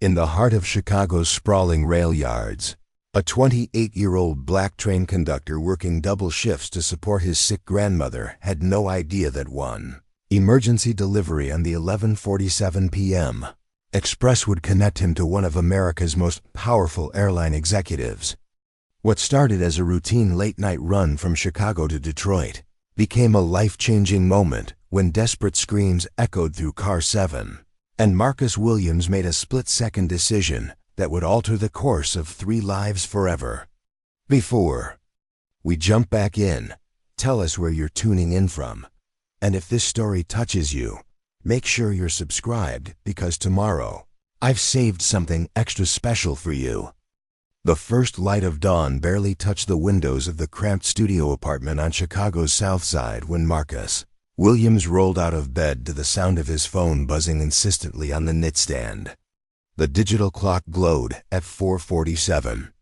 In the heart of Chicago's sprawling rail yards, a 28-year-old black train conductor working double shifts to support his sick grandmother had no idea that one emergency delivery on the 11:47 p.m. express would connect him to one of America's most powerful airline executives. What started as a routine late-night run from Chicago to Detroit became a life-changing moment when desperate screams echoed through Car 7, and Marcus Williams made a split-second decision that would alter the course of 3 lives forever. Before we jump back in, tell us where you're tuning in from. And if this story touches you, make sure you're subscribed, because tomorrow, I've saved something extra special for you. The first light of dawn barely touched the windows of the cramped studio apartment on Chicago's South Side when Marcus Williams rolled out of bed to the sound of his phone buzzing insistently on the nightstand. The digital clock glowed at 4:47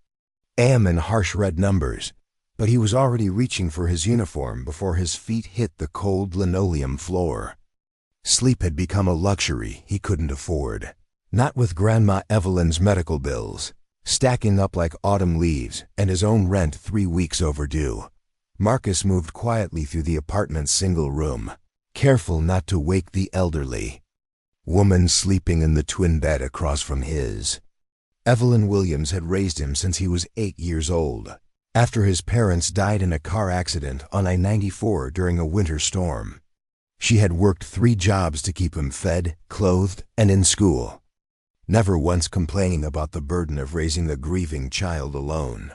a.m. in harsh red numbers, but he was already reaching for his uniform before his feet hit the cold linoleum floor. Sleep had become a luxury he couldn't afford. Not with Grandma Evelyn's medical bills stacking up like autumn leaves and his own rent 3 weeks overdue. Marcus moved quietly through the apartment's single room, careful not to wake the elderly woman sleeping in the twin bed across from his. Evelyn Williams had raised him since he was 8 years old, after his parents died in a car accident on I-94 during a winter storm. She had worked 3 jobs to keep him fed, clothed, and in school, never once complaining about the burden of raising the grieving child alone.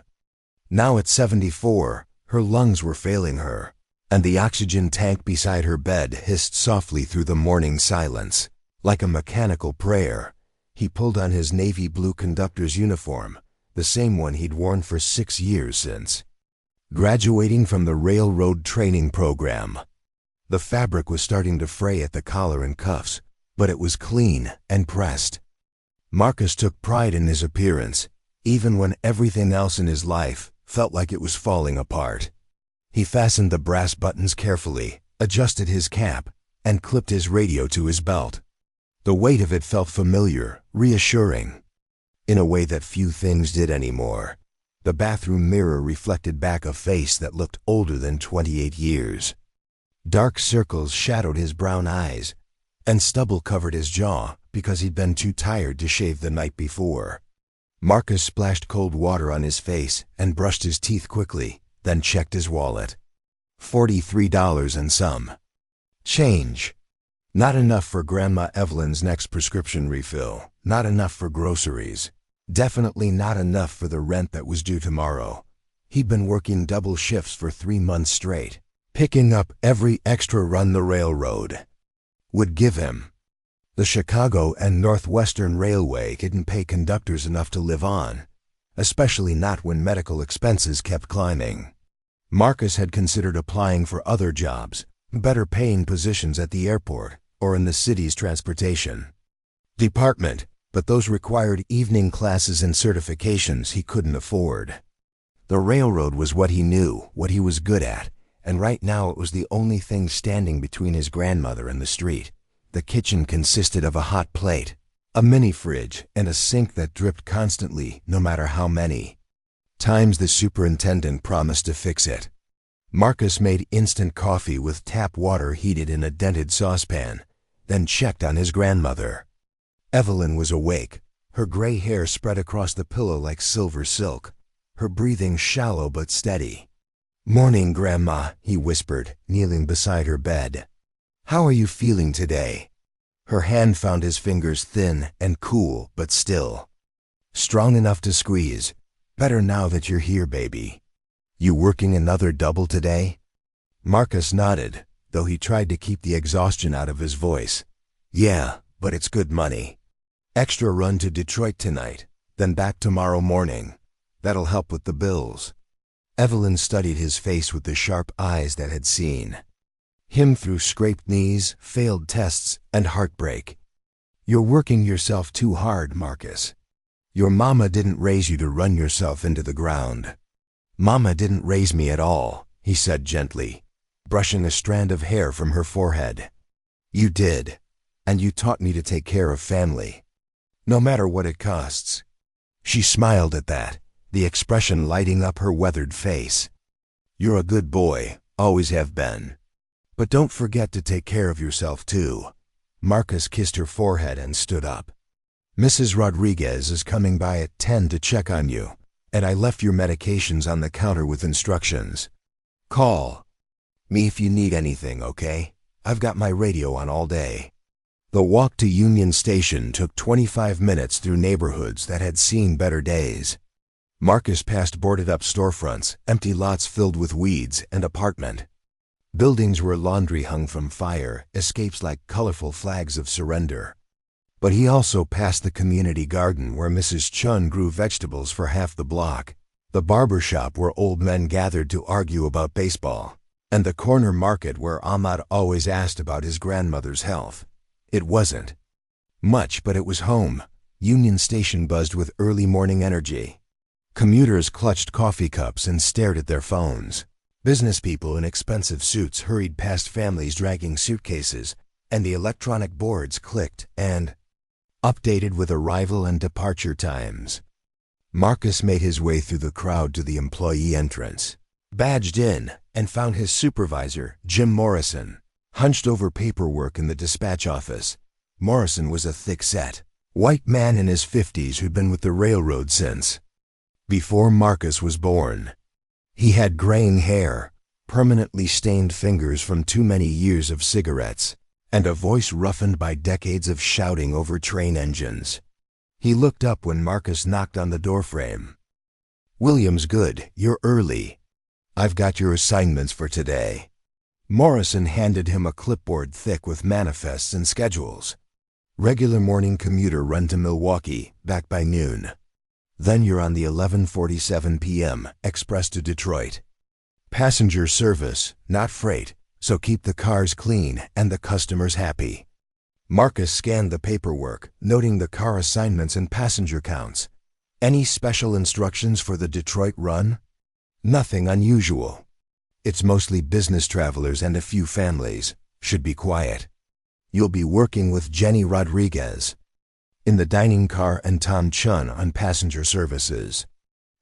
Now at 74, her lungs were failing her, and the oxygen tank beside her bed hissed softly through the morning silence. Like a mechanical prayer, he pulled on his navy blue conductor's uniform, the same one he'd worn for 6 years since graduating from the railroad training program. The fabric was starting to fray at the collar and cuffs, but it was clean and pressed. Marcus took pride in his appearance, even when everything else in his life felt like it was falling apart. He fastened the brass buttons carefully, adjusted his cap, and clipped his radio to his belt. The weight of it felt familiar, reassuring, in a way that few things did anymore. The bathroom mirror reflected back a face that looked older than 28 years. Dark circles shadowed his brown eyes, and stubble covered his jaw because he'd been too tired to shave the night before. Marcus splashed cold water on his face and brushed his teeth quickly, then checked his wallet. $43 and some change. Not enough for Grandma Evelyn's next prescription refill, not enough for groceries, definitely not enough for the rent that was due tomorrow. He'd been working double shifts for 3 months straight, picking up every extra run the railroad would give him. The Chicago and Northwestern Railway didn't pay conductors enough to live on, especially not when medical expenses kept climbing. Marcus had considered applying for other jobs, better-paying positions at the airport or in the city's transportation department, but those required evening classes and certifications he couldn't afford. The railroad was what he knew, what he was good at, and right now it was the only thing standing between his grandmother and the street. The kitchen consisted of a hot plate, a mini-fridge, and a sink that dripped constantly, no matter how many times the superintendent promised to fix it. Marcus made instant coffee with tap water heated in a dented saucepan, then checked on his grandmother. Evelyn was awake, her gray hair spread across the pillow like silver silk, her breathing shallow but steady. "Morning, Grandma," he whispered, kneeling beside her bed. "How are you feeling today?" Her hand found his fingers thin and cool, but still strong enough to squeeze. "Better now that you're here, baby. You working another double today?" Marcus nodded, though he tried to keep the exhaustion out of his voice. "Yeah, but it's good money. Extra run to Detroit tonight, then back tomorrow morning. That'll help with the bills." Evelyn studied his face with the sharp eyes that had seen him through scraped knees, failed tests, and heartbreak. "You're working yourself too hard, Marcus. Your mama didn't raise you to run yourself into the ground." "Mama didn't raise me at all," he said gently, brushing a strand of hair from her forehead. "You did, and you taught me to take care of family. no matter what it costs. She smiled at that, the expression lighting up her weathered face. You're a good boy, always have been. But don't forget to take care of yourself too. Marcus kissed her forehead and stood up. Mrs. Rodriguez is coming by at 10 to check on you, and I left your medications on the counter with instructions. Call me if you need anything, okay? I've got my radio on all day. The walk to Union Station took 25 minutes through neighborhoods that had seen better days. Marcus passed boarded-up storefronts, empty lots filled with weeds, and apartment buildings where laundry hung from fire, escapes like colorful flags of surrender. But he also passed the community garden where Mrs. Chun grew vegetables for half the block, the barber shop where old men gathered to argue about baseball, and the corner market where Ahmad always asked about his grandmother's health. It wasn't much, but it was home. Union Station buzzed with early morning energy. Commuters clutched coffee cups and stared at their phones. Business people in expensive suits hurried past families dragging suitcases, and the electronic boards clicked and updated with arrival and departure times. Marcus made his way through the crowd to the employee entrance, badged in, and found his supervisor, Jim Morrison, hunched over paperwork in the dispatch office. Morrison was a thick-set, white man in his 50s who'd been with the railroad since before Marcus was born. He had graying hair, permanently stained fingers from too many years of cigarettes, and a voice roughened by decades of shouting over train engines. He looked up when Marcus knocked on the doorframe. "William's good, you're early. I've got your assignments for today." Morrison handed him a clipboard thick with manifests and schedules. Regular morning commuter run to Milwaukee, back by noon. Then you're on the 11:47 p.m. express to Detroit. Passenger service, not freight, so keep the cars clean and the customers happy. Marcus scanned the paperwork, noting the car assignments and passenger counts. Any special instructions for the Detroit run? Nothing unusual. It's mostly business travelers and a few families. Should be quiet. You'll be working with Jenny Rodriguez in the dining car and Tom Chun on passenger services.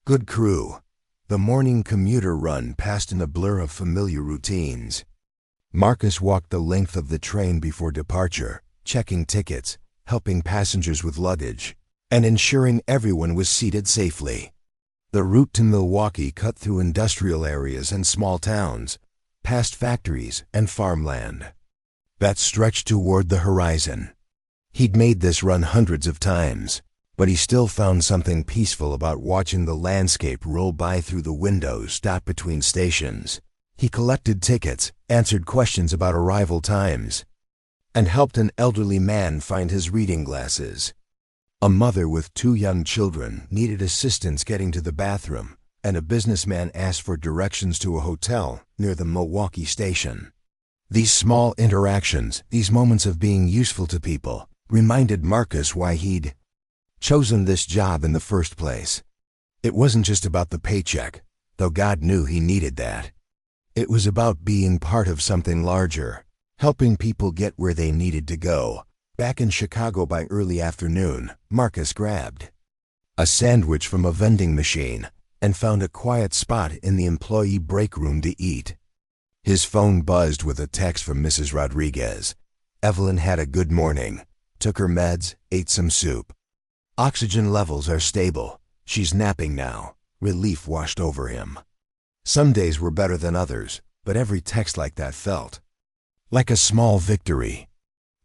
Good crew. The morning commuter run passed in a blur of familiar routines. Marcus walked the length of the train before departure, checking tickets, helping passengers with luggage, and ensuring everyone was seated safely. The route to Milwaukee cut through industrial areas and small towns, past factories and farmland that stretched toward the horizon. He'd made this run hundreds of times, but he still found something peaceful about watching the landscape roll by through the windows dot between stations. He collected tickets, answered questions about arrival times, and helped an elderly man find his reading glasses. A mother with 2 young children needed assistance getting to the bathroom, and a businessman asked for directions to a hotel near the Milwaukee station. These small interactions, these moments of being useful to people, reminded Marcus why he'd chosen this job in the first place. It wasn't just about the paycheck, though God knew he needed that. It was about being part of something larger, helping people get where they needed to go. Back in Chicago by early afternoon, Marcus grabbed a sandwich from a vending machine and found a quiet spot in the employee break room to eat. His phone buzzed with a text from Mrs. Rodriguez. Evelyn had a good morning, took her meds, ate some soup. Oxygen levels are stable. She's napping now. Relief washed over him. Some days were better than others, but every text like that felt like a small victory.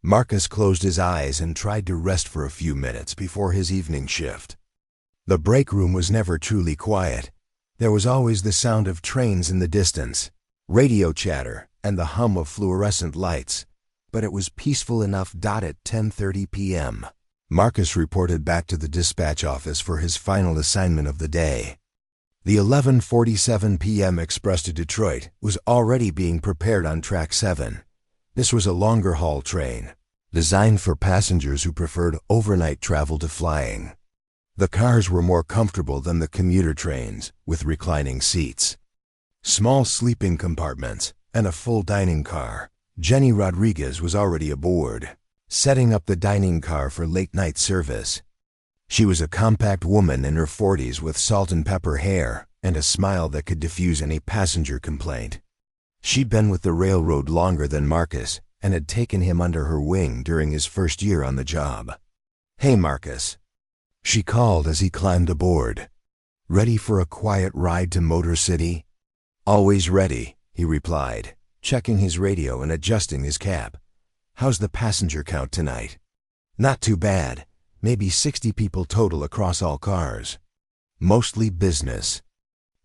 Marcus closed his eyes and tried to rest for a few minutes before his evening shift. The break room was never truly quiet. There was always the sound of trains in the distance, radio chatter, and the hum of fluorescent lights, but it was peaceful enough. At 10:30 p.m., Marcus reported back to the dispatch office for his final assignment of the day. The 11:47 p.m. express to Detroit was already being prepared on Track 7. This was a longer-haul train, designed for passengers who preferred overnight travel to flying. The cars were more comfortable than the commuter trains, with reclining seats, small sleeping compartments, and a full dining car. Jenny Rodriguez was already aboard, setting up the dining car for late-night service. She was a compact woman in her 40s with salt and pepper hair and a smile that could diffuse any passenger complaint. She'd been with the railroad longer than Marcus and had taken him under her wing during his first year on the job. "Hey, Marcus," she called as he climbed aboard. "Ready for a quiet ride to Motor City?" "Always ready," he replied, checking his radio and adjusting his cap. "How's the passenger count tonight?" "Not too bad. Maybe 60 people total across all cars. Mostly business.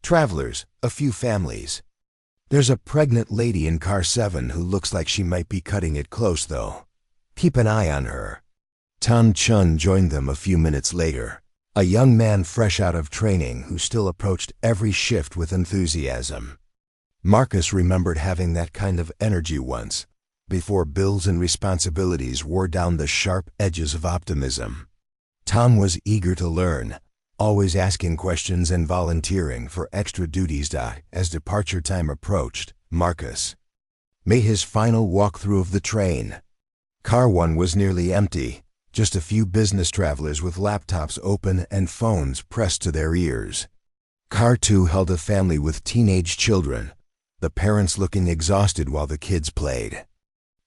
Travelers, a few families. There's a pregnant lady in car 7 who looks like she might be cutting it close, though. Keep an eye on her." Tan Chun joined them a few minutes later, a young man fresh out of training who still approached every shift with enthusiasm. Marcus remembered having that kind of energy once, before bills and responsibilities wore down the sharp edges of optimism. Tom was eager to learn, always asking questions and volunteering for extra duties. As departure time approached, Marcus made his final walkthrough of the train. Car 1 was nearly empty, just a few business travelers with laptops open and phones pressed to their ears. Car 2 held a family with teenage children, the parents looking exhausted while the kids played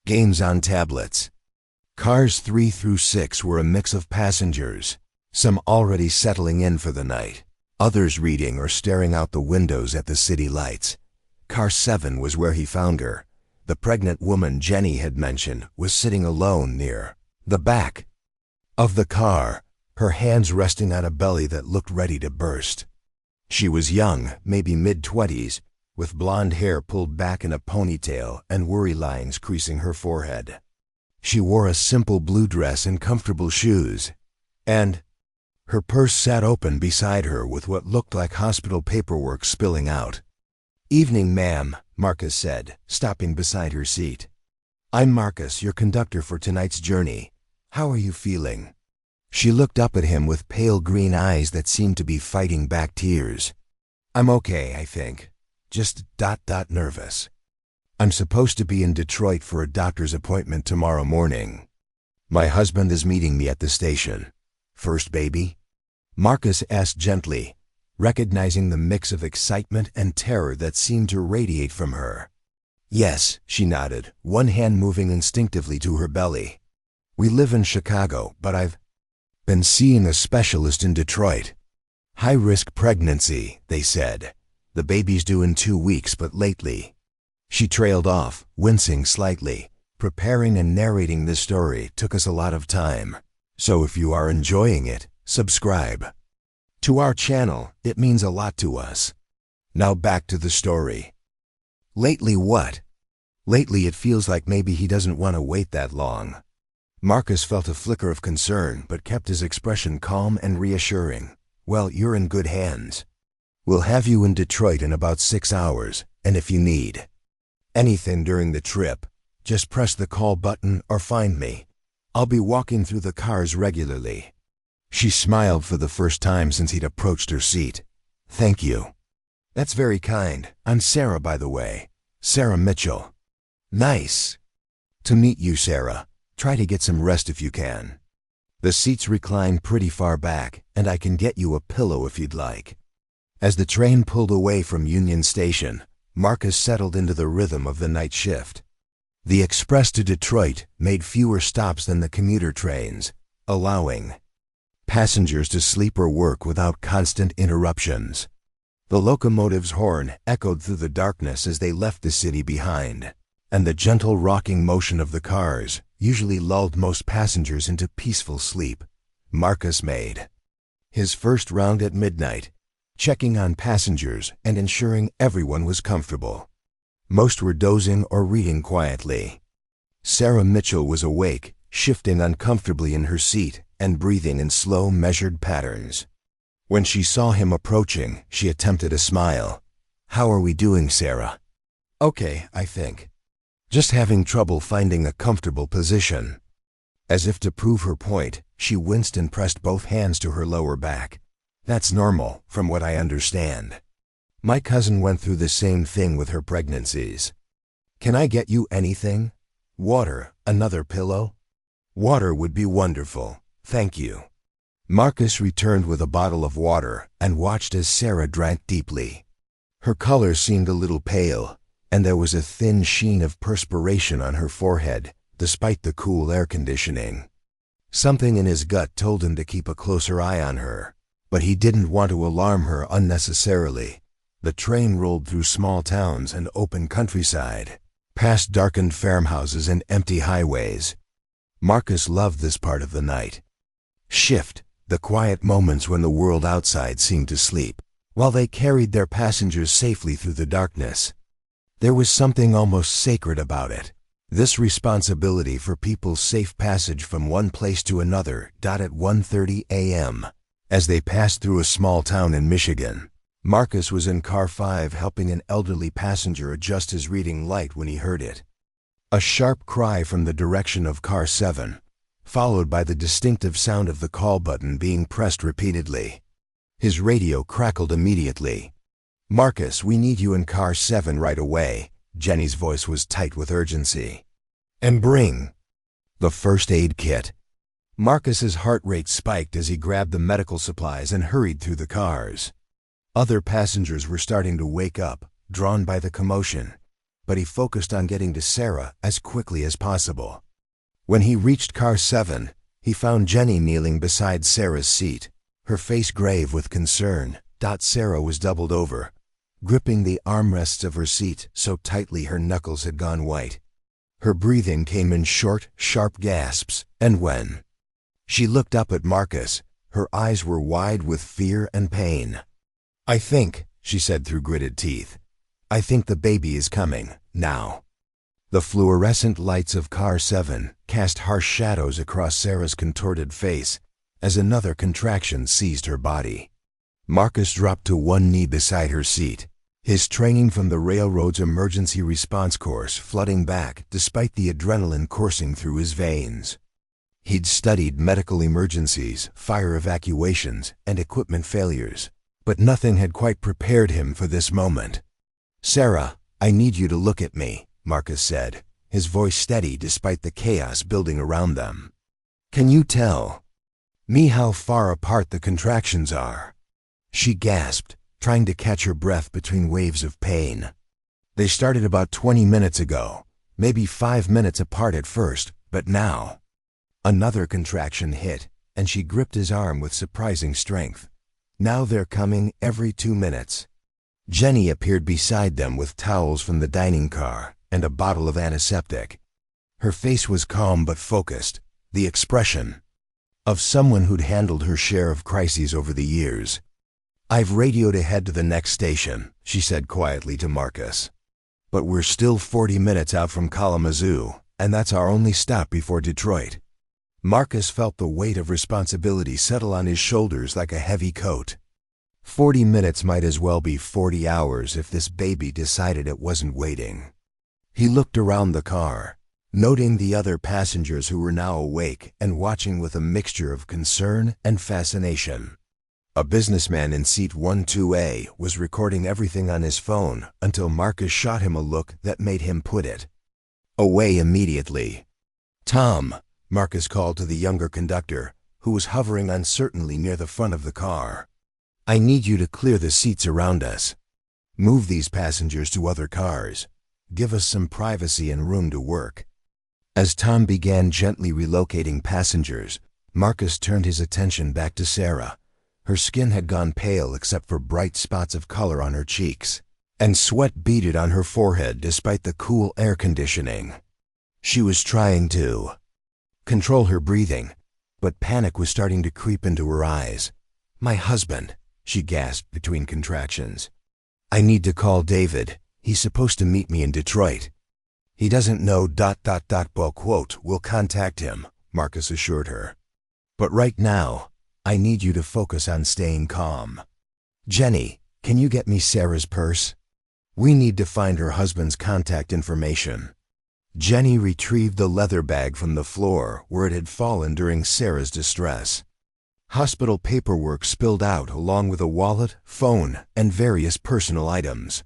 games on tablets. Cars 3 through 6 were a mix of passengers, some already settling in for the night, others reading or staring out the windows at the city lights. Car 7 was where he found her. The pregnant woman Jenny had mentioned was sitting alone near the back of the car, her hands resting on a belly that looked ready to burst. She was young, maybe mid-20s, with blonde hair pulled back in a ponytail and worry lines creasing her forehead. She wore a simple blue dress and comfortable shoes, and her purse sat open beside her with what looked like hospital paperwork spilling out. "Evening, ma'am," Marcus said, stopping beside her seat. "I'm Marcus, your conductor for tonight's journey. How are you feeling?" She looked up at him with pale green eyes that seemed to be fighting back tears. "I'm okay, I think. Just nervous. I'm supposed to be in Detroit for a doctor's appointment tomorrow morning. My husband is meeting me at the station." "First baby?" Marcus asked gently, recognizing the mix of excitement and terror that seemed to radiate from her. "Yes," she nodded, one hand moving instinctively to her belly. "We live in Chicago, but I've been seeing a specialist in Detroit. High-risk pregnancy, they said. The baby's due in 2 weeks, but lately..." She trailed off, wincing slightly. Preparing and narrating this story took us a lot of time. So if you are enjoying it, subscribe to our channel. It means a lot to us. Now back to the story. "Lately what?" "Lately it feels like maybe he doesn't want to wait that long." Marcus felt a flicker of concern but kept his expression calm and reassuring. "Well, you're in good hands. We'll have you in Detroit in about 6 hours, and if you need anything during the trip, just press the call button or find me. I'll be walking through the cars regularly." She smiled for the first time since he'd approached her seat. "Thank you." "That's very kind. I'm Sarah, by the way. Sarah Mitchell." "Nice to meet you, Sarah. Try to get some rest if you can. The seats recline pretty far back, and I can get you a pillow if you'd like." As the train pulled away from Union Station, Marcus settled into the rhythm of the night shift. The express to Detroit made fewer stops than the commuter trains, allowing passengers to sleep or work without constant interruptions. The locomotive's horn echoed through the darkness as they left the city behind, and the gentle rocking motion of the cars usually lulled most passengers into peaceful sleep. Marcus made his first round at midnight, checking on passengers and ensuring everyone was comfortable. Most were dozing or reading quietly. Sarah Mitchell was awake, shifting uncomfortably in her seat and breathing in slow, measured patterns. When she saw him approaching, she attempted a smile. "How are we doing, Sarah?" "Okay, I think. Just having trouble finding a comfortable position." As if to prove her point, she winced and pressed both hands to her lower back. "That's normal, from what I understand. My cousin went through the same thing with her pregnancies. Can I get you anything? Water, another pillow?" "Water would be wonderful, thank you." Marcus returned with a bottle of water and watched as Sarah drank deeply. Her color seemed a little pale, and there was a thin sheen of perspiration on her forehead, despite the cool air conditioning. Something in his gut told him to keep a closer eye on her, but he didn't want to alarm her unnecessarily. The train rolled through small towns and open countryside, past darkened farmhouses and empty highways. Marcus loved this part of the night shift, the quiet moments when the world outside seemed to sleep, while they carried their passengers safely through the darkness. There was something almost sacred about it. This responsibility for people's safe passage from one place to another. At 1:30 a.m., as they passed through a small town in Michigan, Marcus was in car 5 helping an elderly passenger adjust his reading light when he heard it. A sharp cry from the direction of car 7, followed by the distinctive sound of the call button being pressed repeatedly. His radio crackled immediately. "Marcus, we need you in car 7 right away." Jenny's voice was tight with urgency. "And bring the first aid kit." Marcus's heart rate spiked as he grabbed the medical supplies and hurried through the cars. Other passengers were starting to wake up, drawn by the commotion, but he focused on getting to Sarah as quickly as possible. When he reached car 7, he found Jenny kneeling beside Sarah's seat, her face grave with concern. Sarah was doubled over, gripping the armrests of her seat so tightly her knuckles had gone white. Her breathing came in short, sharp gasps, and when she looked up at Marcus, her eyes were wide with fear and pain. "I think," she said through gritted teeth, "I think the baby is coming, now." The fluorescent lights of car 7 cast harsh shadows across Sarah's contorted face as another contraction seized her body. Marcus dropped to one knee beside her seat, his training from the railroad's emergency response course flooding back despite the adrenaline coursing through his veins. He'd studied medical emergencies, fire evacuations, and equipment failures, but nothing had quite prepared him for this moment. "Sarah, I need you to look at me," Marcus said, his voice steady despite the chaos building around them. "Can you tell me how far apart the contractions are?" She gasped, trying to catch her breath between waves of pain. "They started about 20 minutes ago, maybe 5 minutes apart at first, but now." Another contraction hit, and she gripped his arm with surprising strength. "Now they're coming every 2 minutes. Jenny appeared beside them with towels from the dining car and a bottle of antiseptic. Her face was calm but focused, the expression of someone who'd handled her share of crises over the years. "I've radioed ahead to the next station," she said quietly to Marcus. "But we're still 40 minutes out from Kalamazoo, and that's our only stop before Detroit." Marcus felt the weight of responsibility settle on his shoulders like a heavy coat. 40 minutes might as well be 40 hours if this baby decided it wasn't waiting. He looked around the car, noting the other passengers who were now awake and watching with a mixture of concern and fascination. A businessman in seat 12A was recording everything on his phone until Marcus shot him a look that made him put it away immediately. "Tom," Marcus called to the younger conductor, who was hovering uncertainly near the front of the car. "I need you to clear the seats around us. Move these passengers to other cars. Give us some privacy and room to work." As Tom began gently relocating passengers, Marcus turned his attention back to Sarah. Her skin had gone pale except for bright spots of color on her cheeks, and sweat beaded on her forehead despite the cool air conditioning. She was trying to control her breathing, but panic was starting to creep into her eyes. "My husband," she gasped between contractions. "I need to call David. He's supposed to meet me in Detroit." "He doesn't know ... Well, quote, we'll contact him," Marcus assured her. "But right now, I need you to focus on staying calm. Jenny, can you get me Sarah's purse? We need to find her husband's contact information." Jenny retrieved the leather bag from the floor where it had fallen during Sarah's distress. Hospital paperwork spilled out along with a wallet, phone, and various personal items.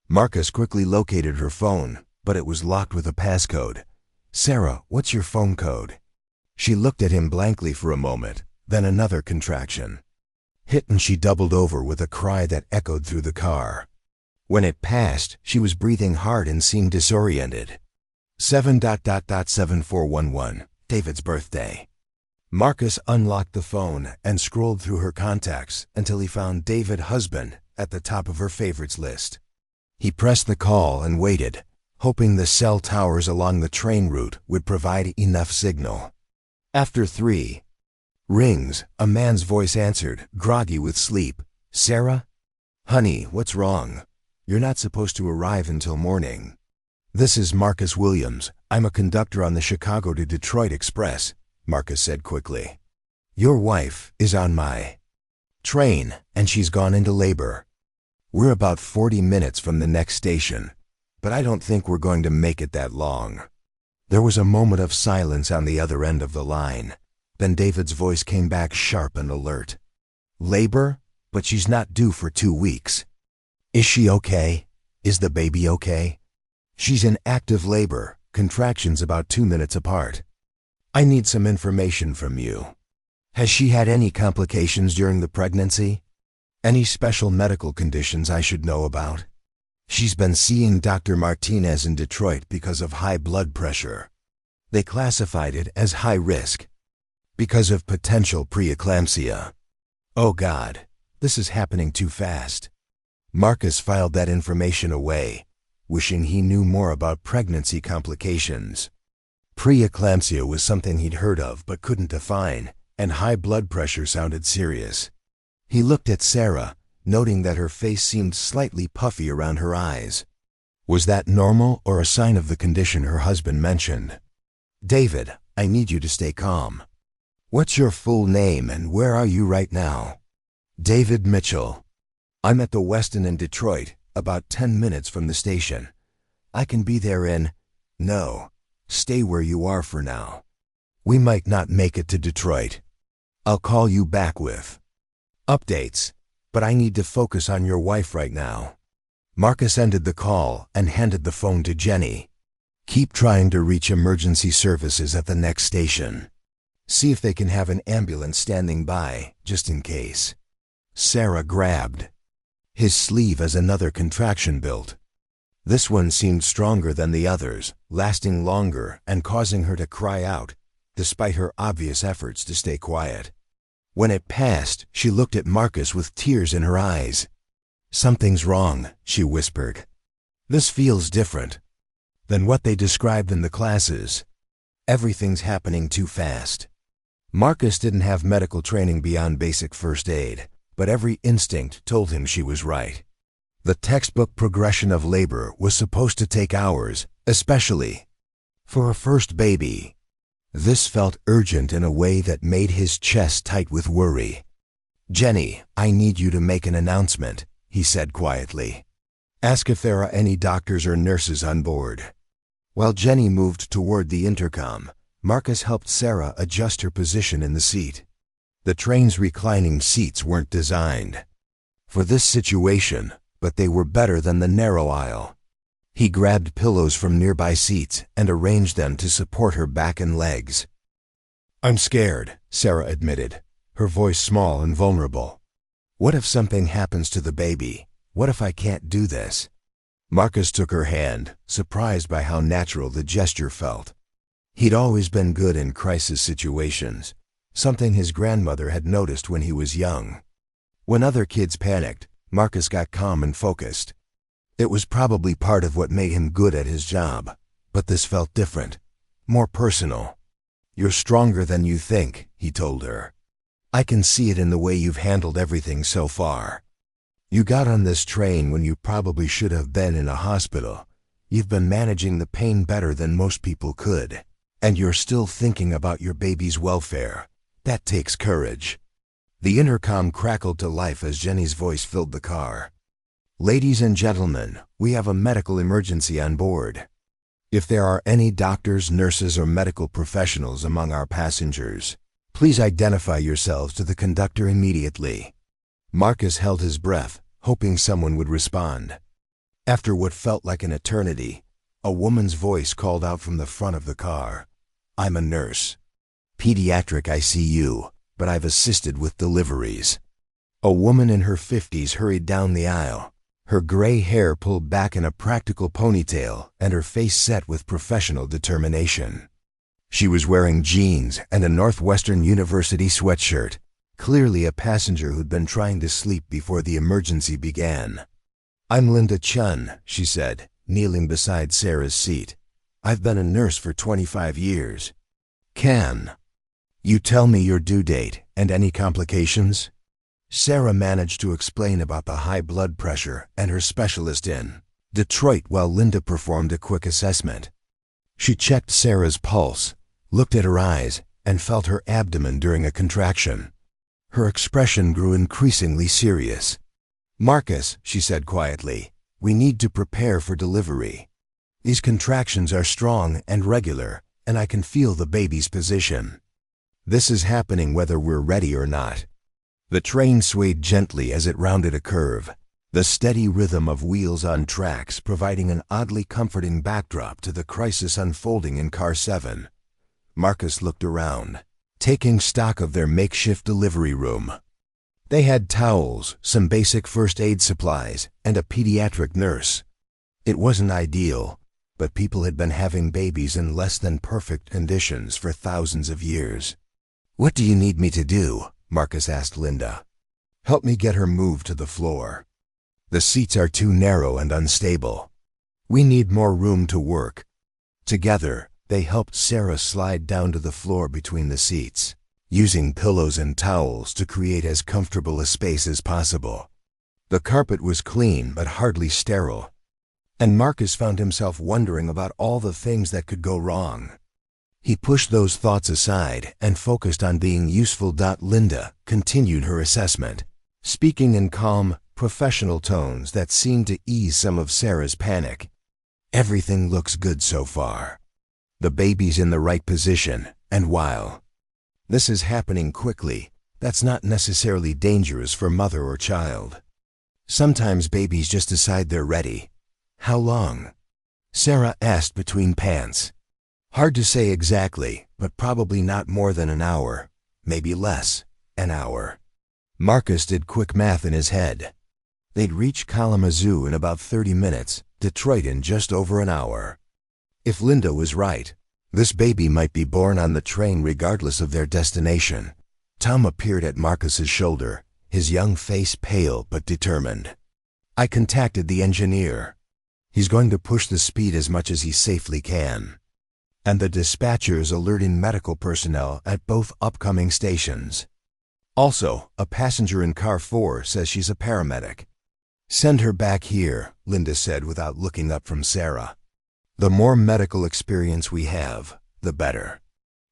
Marcus quickly located her phone, but it was locked with a passcode. "Sarah, what's your phone code?" She looked at him blankly for a moment, then another contraction. Hit, and she doubled over with a cry that echoed through the car. When it passed, she was breathing hard and seemed disoriented. 7.7411, David's birthday. Marcus unlocked the phone and scrolled through her contacts until he found David, husband, at the top of her favorites list. He pressed the call and waited, hoping the cell towers along the train route would provide enough signal. After 3 rings, a man's voice answered, groggy with sleep. "Sarah? Honey, what's wrong? You're not supposed to arrive until morning." "This is Marcus Williams. I'm a conductor on the Chicago to Detroit Express," Marcus said quickly. "Your wife is on my train, and she's gone into labor. We're about 40 minutes from the next station, but I don't think we're going to make it that long." There was a moment of silence on the other end of the line. Then David's voice came back sharp and alert. "Labor? But she's not due for 2 weeks. Is she okay? Is the baby okay?" "She's in active labor, contractions about 2 minutes apart. I need some information from you. Has she had any complications during the pregnancy? Any special medical conditions I should know about?" "She's been seeing Dr. Martinez in Detroit because of high blood pressure. They classified it as high risk because of potential preeclampsia." "Oh God, this is happening too fast." Marcus filed that information away, wishing he knew more about pregnancy complications. Preeclampsia was something he'd heard of but couldn't define, and high blood pressure sounded serious. He looked at Sarah, noting that her face seemed slightly puffy around her eyes. Was that normal or a sign of the condition her husband mentioned? "David, I need you to stay calm. What's your full name and where are you right now?" "David Mitchell. I'm at the Westin in Detroit, about 10 minutes from the station. I can be there in..." "No, stay where you are for now. We might not make it to Detroit. I'll call you back with updates, but I need to focus on your wife right now." Marcus ended the call and handed the phone to Jenny. "Keep trying to reach emergency services at the next station. See if they can have an ambulance standing by, just in case." Sarah grabbed his sleeve as another contraction built. This one seemed stronger than the others, lasting longer and causing her to cry out, despite her obvious efforts to stay quiet. When it passed, she looked at Marcus with tears in her eyes. "Something's wrong," she whispered. "This feels different than what they described in the classes. Everything's happening too fast." Marcus didn't have medical training beyond basic first aid, but every instinct told him she was right. The textbook progression of labor was supposed to take hours, especially for a first baby. This felt urgent in a way that made his chest tight with worry. "Jenny, I need you to make an announcement," he said quietly. "Ask if there are any doctors or nurses on board." While Jenny moved toward the intercom, Marcus helped Sarah adjust her position in the seat. The train's reclining seats weren't designed for this situation, but they were better than the narrow aisle. He grabbed pillows from nearby seats and arranged them to support her back and legs. "I'm scared," Sarah admitted, her voice small and vulnerable. "What if something happens to the baby? What if I can't do this?" Marcus took her hand, surprised by how natural the gesture felt. He'd always been good in crisis situations, something his grandmother had noticed when he was young. When other kids panicked, Marcus got calm and focused. It was probably part of what made him good at his job, but this felt different, more personal. "You're stronger than you think," he told her. "I can see it in the way you've handled everything so far. You got on this train when you probably should have been in a hospital. You've been managing the pain better than most people could, and you're still thinking about your baby's welfare. That takes courage." The intercom crackled to life as Jenny's voice filled the car. "Ladies and gentlemen, we have a medical emergency on board. If there are any doctors, nurses, or medical professionals among our passengers, please identify yourselves to the conductor immediately." Marcus held his breath, hoping someone would respond. After what felt like an eternity, a woman's voice called out from the front of the car. "I'm a nurse. Pediatric ICU. but I've assisted with deliveries." A woman in her 50s hurried down the aisle, her gray hair pulled back in a practical ponytail and her face set with professional determination. She was wearing jeans and a Northwestern University sweatshirt, clearly a passenger who'd been trying to sleep before the emergency began. "I'm Linda Chun," she said, kneeling beside Sarah's seat. "I've been a nurse for 25 years. Can you tell me your due date and any complications?" Sarah managed to explain about the high blood pressure and her specialist in Detroit while Linda performed a quick assessment. She checked Sarah's pulse, looked at her eyes, and felt her abdomen during a contraction. Her expression grew increasingly serious. "Marcus," she said quietly, "we need to prepare for delivery. These contractions are strong and regular, and I can feel the baby's position. This is happening whether we're ready or not." The train swayed gently as it rounded a curve, the steady rhythm of wheels on tracks providing an oddly comforting backdrop to the crisis unfolding in Car 7. Marcus looked around, taking stock of their makeshift delivery room. They had towels, some basic first aid supplies, and a pediatric nurse. It wasn't ideal, but people had been having babies in less than perfect conditions for thousands of years. "What do you need me to do?" Marcus asked Linda. "Help me get her moved to the floor. The seats are too narrow and unstable. We need more room to work." Together, they helped Sarah slide down to the floor between the seats, using pillows and towels to create as comfortable a space as possible. The carpet was clean but hardly sterile, and Marcus found himself wondering about all the things that could go wrong. He pushed those thoughts aside and focused on being useful. Linda continued her assessment, speaking in calm, professional tones that seemed to ease some of Sarah's panic. "Everything looks good so far. The baby's in the right position, and while this is happening quickly, that's not necessarily dangerous for mother or child. Sometimes babies just decide they're ready." "How long?" Sarah asked between pants. "Hard to say exactly, but probably not more than an hour, maybe less, an hour." Marcus did quick math in his head. They'd reach Kalamazoo in about 30 minutes, Detroit in just over an hour. If Linda was right, this baby might be born on the train regardless of their destination. Tom appeared at Marcus's shoulder, his young face pale but determined. "I contacted the engineer. He's going to push the speed as much as he safely can. And the dispatcher's alerting medical personnel at both upcoming stations. Also, a passenger in Car 4 says she's a paramedic." "Send her back here," Linda said without looking up from Sarah. "The more medical experience we have, the better."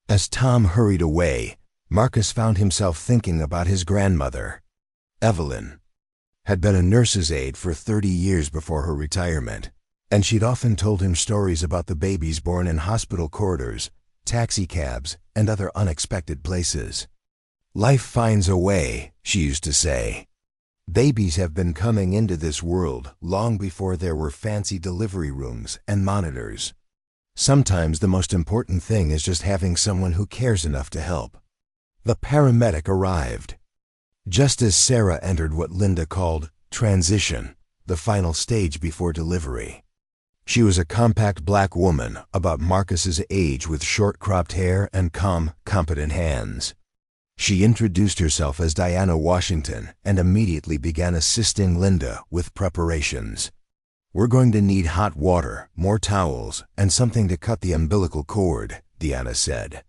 As Tom hurried away, Marcus found himself thinking about his grandmother. Evelyn had been a nurse's aide for 30 years before her retirement, and she'd often told him stories about the babies born in hospital corridors, taxi cabs, and other unexpected places. "Life finds a way," she used to say. Babies have been coming into this world long before there were fancy delivery rooms and monitors. Sometimes the most important thing is just having someone who cares enough to help. The paramedic arrived just as Sarah entered what Linda called transition, the final stage before delivery. She was a compact black woman about Marcus's age with short cropped hair and calm, competent hands. She introduced herself as Diana Washington and immediately began assisting Linda with preparations. "We're going to need hot water, more towels, and something to cut the umbilical cord," Diana said.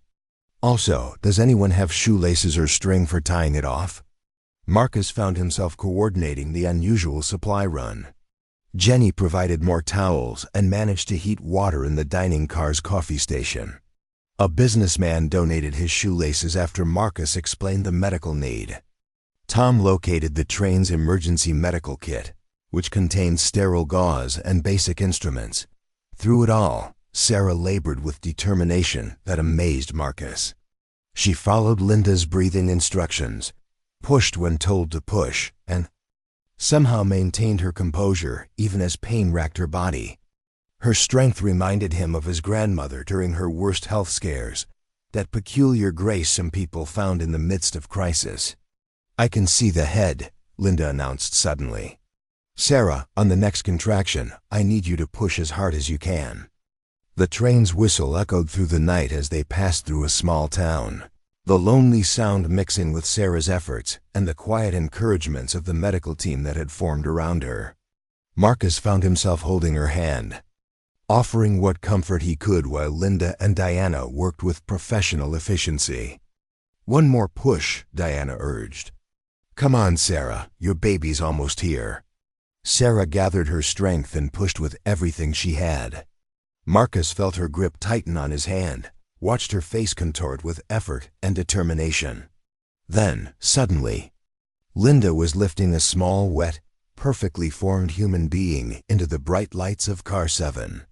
"Also, does anyone have shoelaces or string for tying it off?" Marcus found himself coordinating the unusual supply run. Jenny provided more towels and managed to heat water in the dining car's coffee station. A businessman donated his shoelaces after Marcus explained the medical need. Tom located the train's emergency medical kit, which contained sterile gauze and basic instruments. Through it all, Sarah labored with determination that amazed Marcus. She followed Linda's breathing instructions, pushed when told to push, and somehow maintained her composure even as pain racked her body. Her strength reminded him of his grandmother during her worst health scares, that peculiar grace some people found in the midst of crisis. "I can see the head," Linda announced suddenly. "Sarah, on the next contraction, I need you to push as hard as you can." The train's whistle echoed through the night as they passed through a small town. The lonely sound mixing with Sarah's efforts and the quiet encouragements of the medical team that had formed around her. Marcus found himself holding her hand, offering what comfort he could while Linda and Diana worked with professional efficiency. "One more push," Diana urged. "Come on, Sarah, your baby's almost here." Sarah gathered her strength and pushed with everything she had. Marcus felt her grip tighten on his hand, watched her face contort with effort and determination. Then, suddenly, Linda was lifting a small, wet, perfectly formed human being into the bright lights of Car 7.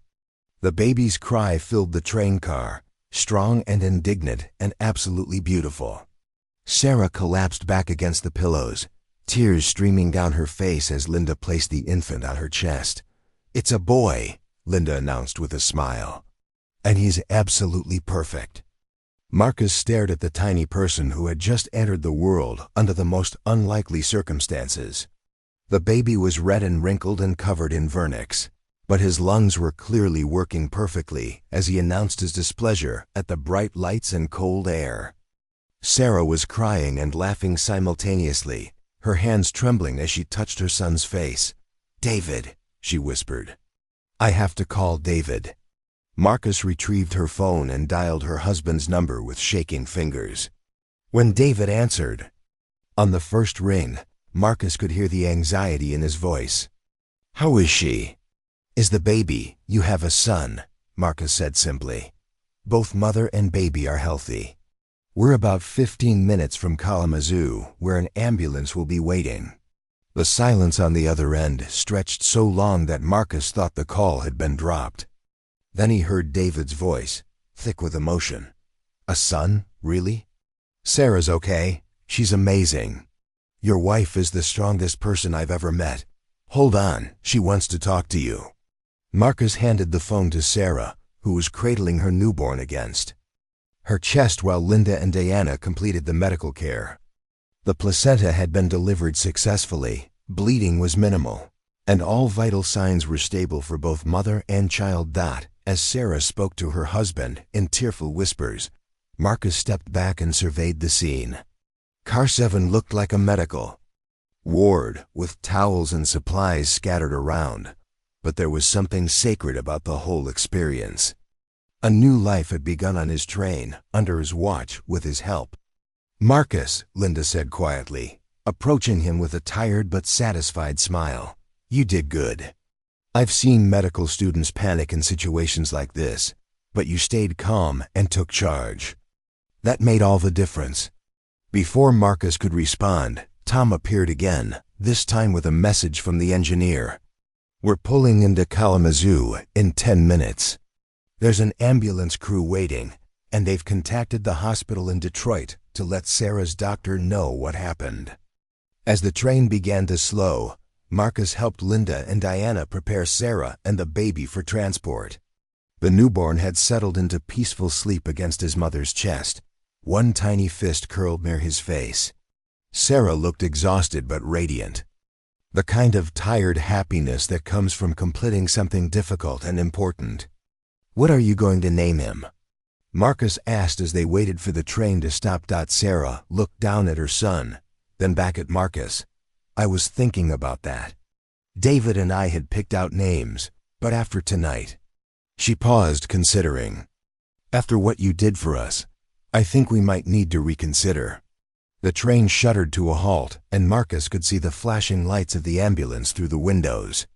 The baby's cry filled the train car, strong and indignant and absolutely beautiful. Sarah collapsed back against the pillows, tears streaming down her face as Linda placed the infant on her chest. "It's a boy," Linda announced with a smile. "And he's absolutely perfect." Marcus stared at the tiny person who had just entered the world under the most unlikely circumstances. The baby was red and wrinkled and covered in vernix, but his lungs were clearly working perfectly as he announced his displeasure at the bright lights and cold air. Sarah was crying and laughing simultaneously, her hands trembling as she touched her son's face. "David," she whispered. "I have to call David." Marcus retrieved her phone and dialed her husband's number with shaking fingers. When David answered, on the first ring, Marcus could hear the anxiety in his voice. "How is she?" "Is the baby? You have a son," Marcus said simply. "Both mother and baby are healthy. We're about 15 minutes from Kalamazoo, where an ambulance will be waiting." The silence on the other end stretched so long that Marcus thought the call had been dropped. Then he heard David's voice, thick with emotion. "A son? Really?" "Sarah's okay. She's amazing. Your wife is the strongest person I've ever met. Hold on, she wants to talk to you." Marcus handed the phone to Sarah, who was cradling her newborn against her chest while Linda and Diana completed the medical care. The placenta had been delivered successfully, bleeding was minimal, and all vital signs were stable for both mother and child. As Sarah spoke to her husband in tearful whispers, Marcus stepped back and surveyed the scene. Car 7 looked like a medical ward, with towels and supplies scattered around, but there was something sacred about the whole experience. A new life had begun on his train, under his watch, with his help. "Marcus," Linda said quietly, approaching him with a tired but satisfied smile, "you did good. I've seen medical students panic in situations like this, but you stayed calm and took charge. That made all the difference." Before Marcus could respond, Tom appeared again, this time with a message from the engineer. "We're pulling into Kalamazoo in 10 minutes. There's an ambulance crew waiting, and they've contacted the hospital in Detroit to let Sarah's doctor know what happened." As the train began to slow, Marcus helped Linda and Diana prepare Sarah and the baby for transport. The newborn had settled into peaceful sleep against his mother's chest, one tiny fist curled near his face. Sarah looked exhausted but radiant. The kind of tired happiness that comes from completing something difficult and important. "What are you going to name him?" Marcus asked as they waited for the train to stop. Sarah looked down at her son, then back at Marcus. "I was thinking about that. David and I had picked out names, but after tonight..." She paused, considering. "After what you did for us, I think we might need to reconsider." The train shuddered to a halt, and Marcus could see the flashing lights of the ambulance through the windows.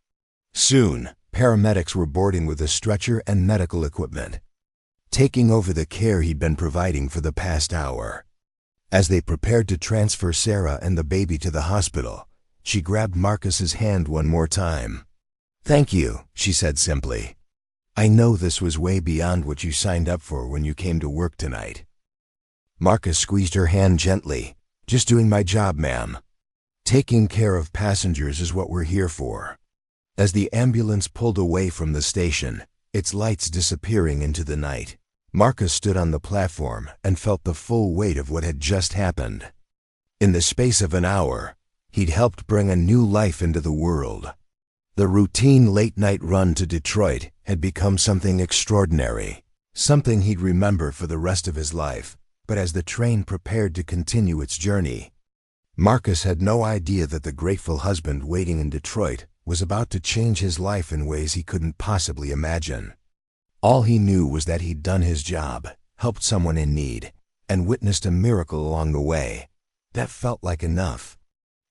Soon, paramedics were boarding with a stretcher and medical equipment, taking over the care he'd been providing for the past hour. As they prepared to transfer Sarah and the baby to the hospital, she grabbed Marcus's hand one more time. "Thank you," she said simply. "I know this was way beyond what you signed up for when you came to work tonight." Marcus squeezed her hand gently. "Just doing my job, ma'am. Taking care of passengers is what we're here for." As the ambulance pulled away from the station, its lights disappearing into the night, Marcus stood on the platform and felt the full weight of what had just happened. In the space of an hour, he'd helped bring a new life into the world. The routine late-night run to Detroit had become something extraordinary, something he'd remember for the rest of his life. But as the train prepared to continue its journey, Marcus had no idea that the grateful husband waiting in Detroit was about to change his life in ways he couldn't possibly imagine. All he knew was that he'd done his job, helped someone in need, and witnessed a miracle along the way. That felt like enough.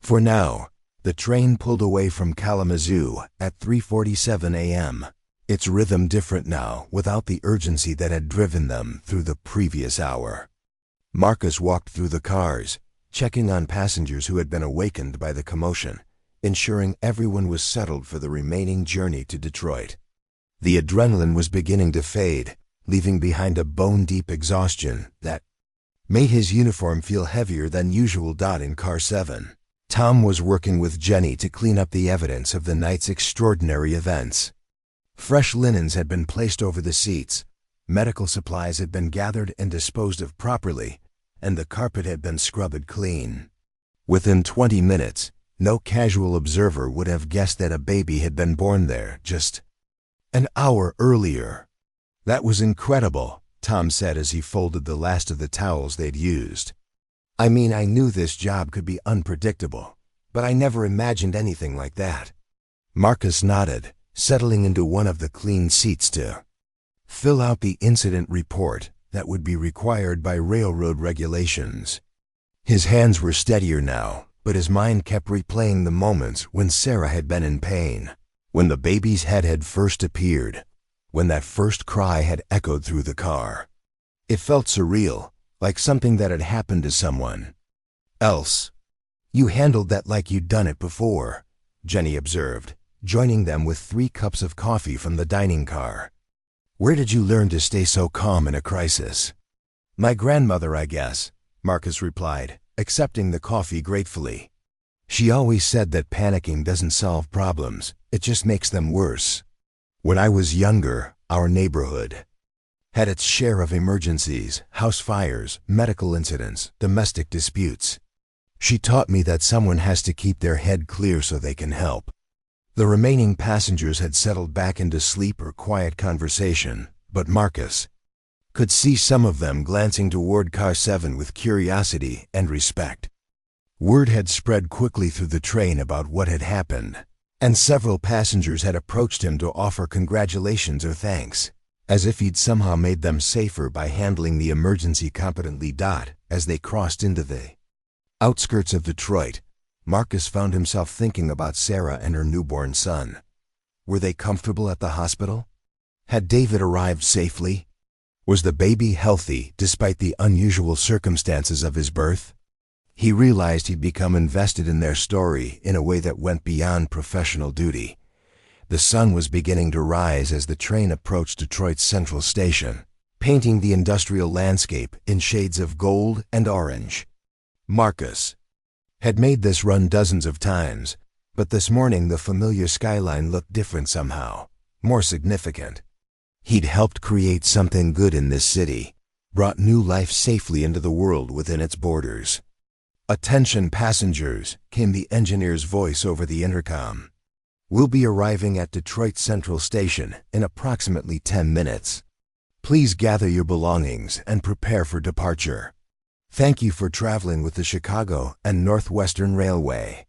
For now, the train pulled away from Kalamazoo at 3:47 a.m., its rhythm different now, without the urgency that had driven them through the previous hour. Marcus walked through the cars, checking on passengers who had been awakened by the commotion, ensuring everyone was settled for the remaining journey to Detroit. The adrenaline was beginning to fade, leaving behind a bone-deep exhaustion that made his uniform feel heavier than usual. In car 7, Tom was working with Jenny to clean up the evidence of the night's extraordinary events. Fresh linens had been placed over the seats, medical supplies had been gathered and disposed of properly, and the carpet had been scrubbed clean. Within 20 minutes, no casual observer would have guessed that a baby had been born there just an hour earlier. "That was incredible," Tom said as he folded the last of the towels they'd used. "I mean, I knew this job could be unpredictable, but I never imagined anything like that." Marcus nodded, settling into one of the clean seats to fill out the incident report that would be required by railroad regulations. His hands were steadier now, but his mind kept replaying the moments when Sarah had been in pain, when the baby's head had first appeared, when that first cry had echoed through the car. It felt surreal, like something that had happened to someone else. "You handled that like you'd done it before," Jenny observed, joining them with 3 cups of coffee from the dining car. "Where did you learn to stay so calm in a crisis?" "My grandmother, I guess," Marcus replied, accepting the coffee gratefully. "She always said that panicking doesn't solve problems, it just makes them worse. When I was younger, our neighborhood had its share of emergencies, house fires, medical incidents, domestic disputes. She taught me that someone has to keep their head clear so they can help." The remaining passengers had settled back into sleep or quiet conversation, but Marcus could see some of them glancing toward car 7 with curiosity and respect. Word had spread quickly through the train about what had happened, and several passengers had approached him to offer congratulations or thanks, as if he'd somehow made them safer by handling the emergency competently. As they crossed into the outskirts of Detroit, Marcus found himself thinking about Sarah and her newborn son. Were they comfortable at the hospital? Had David arrived safely? Was the baby healthy despite the unusual circumstances of his birth? He realized he'd become invested in their story in a way that went beyond professional duty. The sun was beginning to rise as the train approached Detroit's Central Station, painting the industrial landscape in shades of gold and orange. Marcus had made this run dozens of times, but this morning the familiar skyline looked different somehow, more significant. He'd helped create something good in this city, brought new life safely into the world within its borders. "Attention passengers," came the engineer's voice over the intercom. "We'll be arriving at Detroit Central Station in approximately 10 minutes. Please gather your belongings and prepare for departure. Thank you for traveling with the Chicago and Northwestern Railway."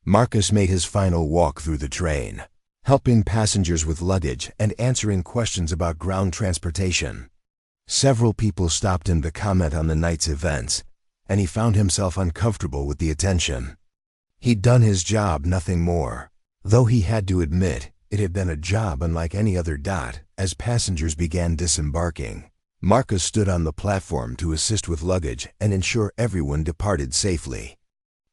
Marcus made his final walk through the train, helping passengers with luggage and answering questions about ground transportation. Several people stopped him to comment on the night's events, and he found himself uncomfortable with the attention. He'd done his job, nothing more, though he had to admit it had been a job unlike any other. As passengers began disembarking, Marcus stood on the platform to assist with luggage and ensure everyone departed safely.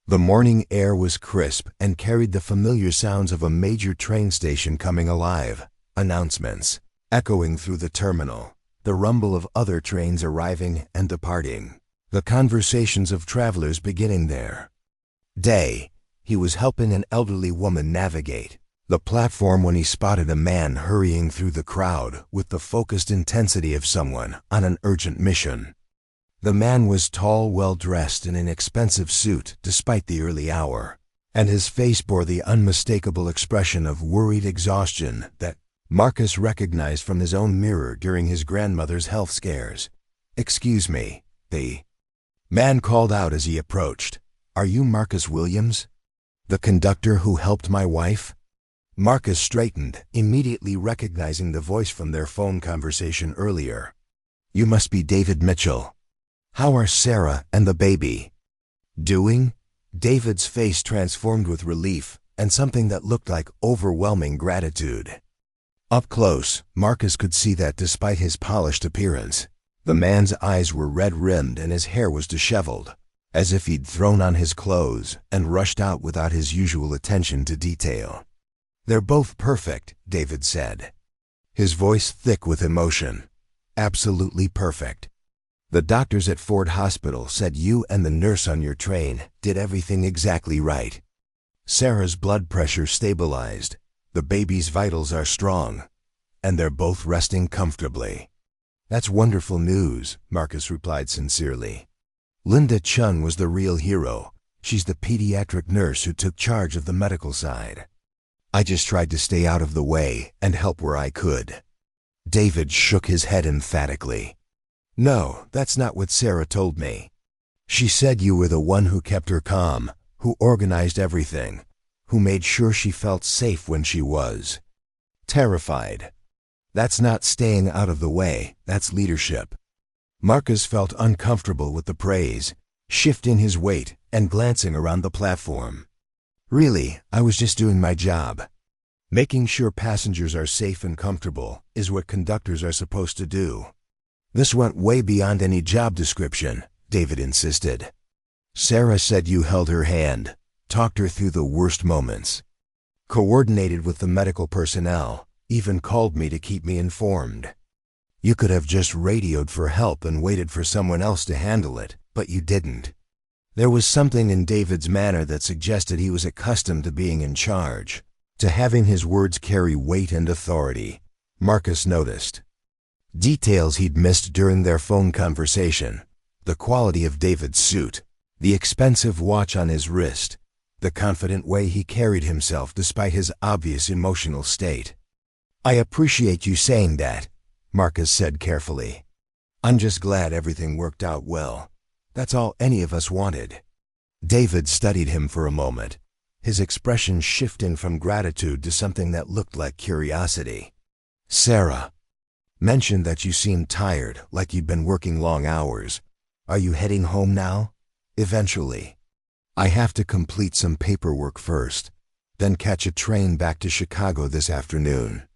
The morning air was crisp and carried the familiar sounds of a major train station coming alive, announcements echoing through the terminal, the rumble of other trains arriving and departing, the conversations of travelers beginning their day. He was helping an elderly woman navigate, the platform when he spotted a man hurrying through the crowd with the focused intensity of someone on an urgent mission. The man was tall, well-dressed in an expensive suit despite the early hour, and his face bore the unmistakable expression of worried exhaustion that Marcus recognized from his own mirror during his grandmother's health scares. "Excuse me," the man called out as he approached. "Are you Marcus Williams, the conductor who helped my wife?" Marcus straightened, immediately recognizing the voice from their phone conversation earlier. "You must be David Mitchell. How are Sarah and the baby doing?" David's face transformed with relief and something that looked like overwhelming gratitude. Up close, Marcus could see that despite his polished appearance, the man's eyes were red-rimmed and his hair was disheveled, as if he'd thrown on his clothes and rushed out without his usual attention to detail. "They're both perfect," David said, his voice thick with emotion. "Absolutely perfect. The doctors at Ford Hospital said you and the nurse on your train did everything exactly right. Sarah's blood pressure stabilized, the baby's vitals are strong, and they're both resting comfortably." "That's wonderful news," Marcus replied sincerely. "Linda Chun was the real hero. She's the pediatric nurse who took charge of the medical side. I just tried to stay out of the way and help where I could." David shook his head emphatically. "No, that's not what Sarah told me. She said you were the one who kept her calm, who organized everything, who made sure she felt safe when she was terrified. That's not staying out of the way, that's leadership." Marcus felt uncomfortable with the praise, shifting his weight and glancing around the platform. "Really, I was just doing my job. Making sure passengers are safe and comfortable is what conductors are supposed to do." "This went way beyond any job description," David insisted. "Sarah said you held her hand, talked her through the worst moments, coordinated with the medical personnel, even called me to keep me informed. You could have just radioed for help and waited for someone else to handle it, but you didn't." There was something in David's manner that suggested he was accustomed to being in charge, to having his words carry weight and authority. Marcus noticed details he'd missed during their phone conversation: the quality of David's suit, the expensive watch on his wrist, the confident way he carried himself despite his obvious emotional state. "I appreciate you saying that," Marcus said carefully. "I'm just glad everything worked out well. That's all any of us wanted." David studied him for a moment, his expression shifting from gratitude to something that looked like curiosity. "Sarah mentioned that you seemed tired, like you'd been working long hours. Are you heading home now?" "Eventually. I have to complete some paperwork first, then catch a train back to Chicago this afternoon.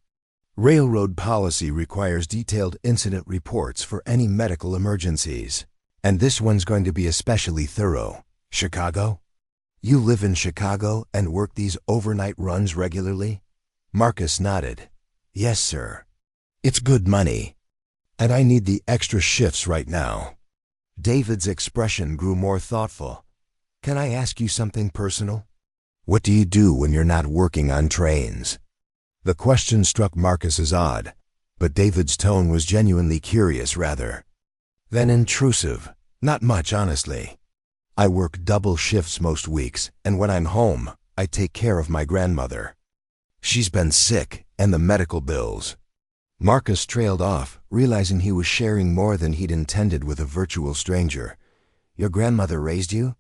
Railroad policy requires detailed incident reports for any medical emergencies, and this one's going to be especially thorough." "Chicago? You live in Chicago and work these overnight runs regularly?" Marcus nodded. "Yes, sir. It's good money, and I need the extra shifts right now." David's expression grew more thoughtful. "Can I ask you something personal? What do you do when you're not working on trains?" The question struck Marcus as odd, but David's tone was genuinely curious rather than intrusive. "Not much, honestly. I work double shifts most weeks, and when I'm home, I take care of my grandmother. She's been sick, and the medical bills." Marcus trailed off, realizing he was sharing more than he'd intended with a virtual stranger. "Your grandmother raised you?"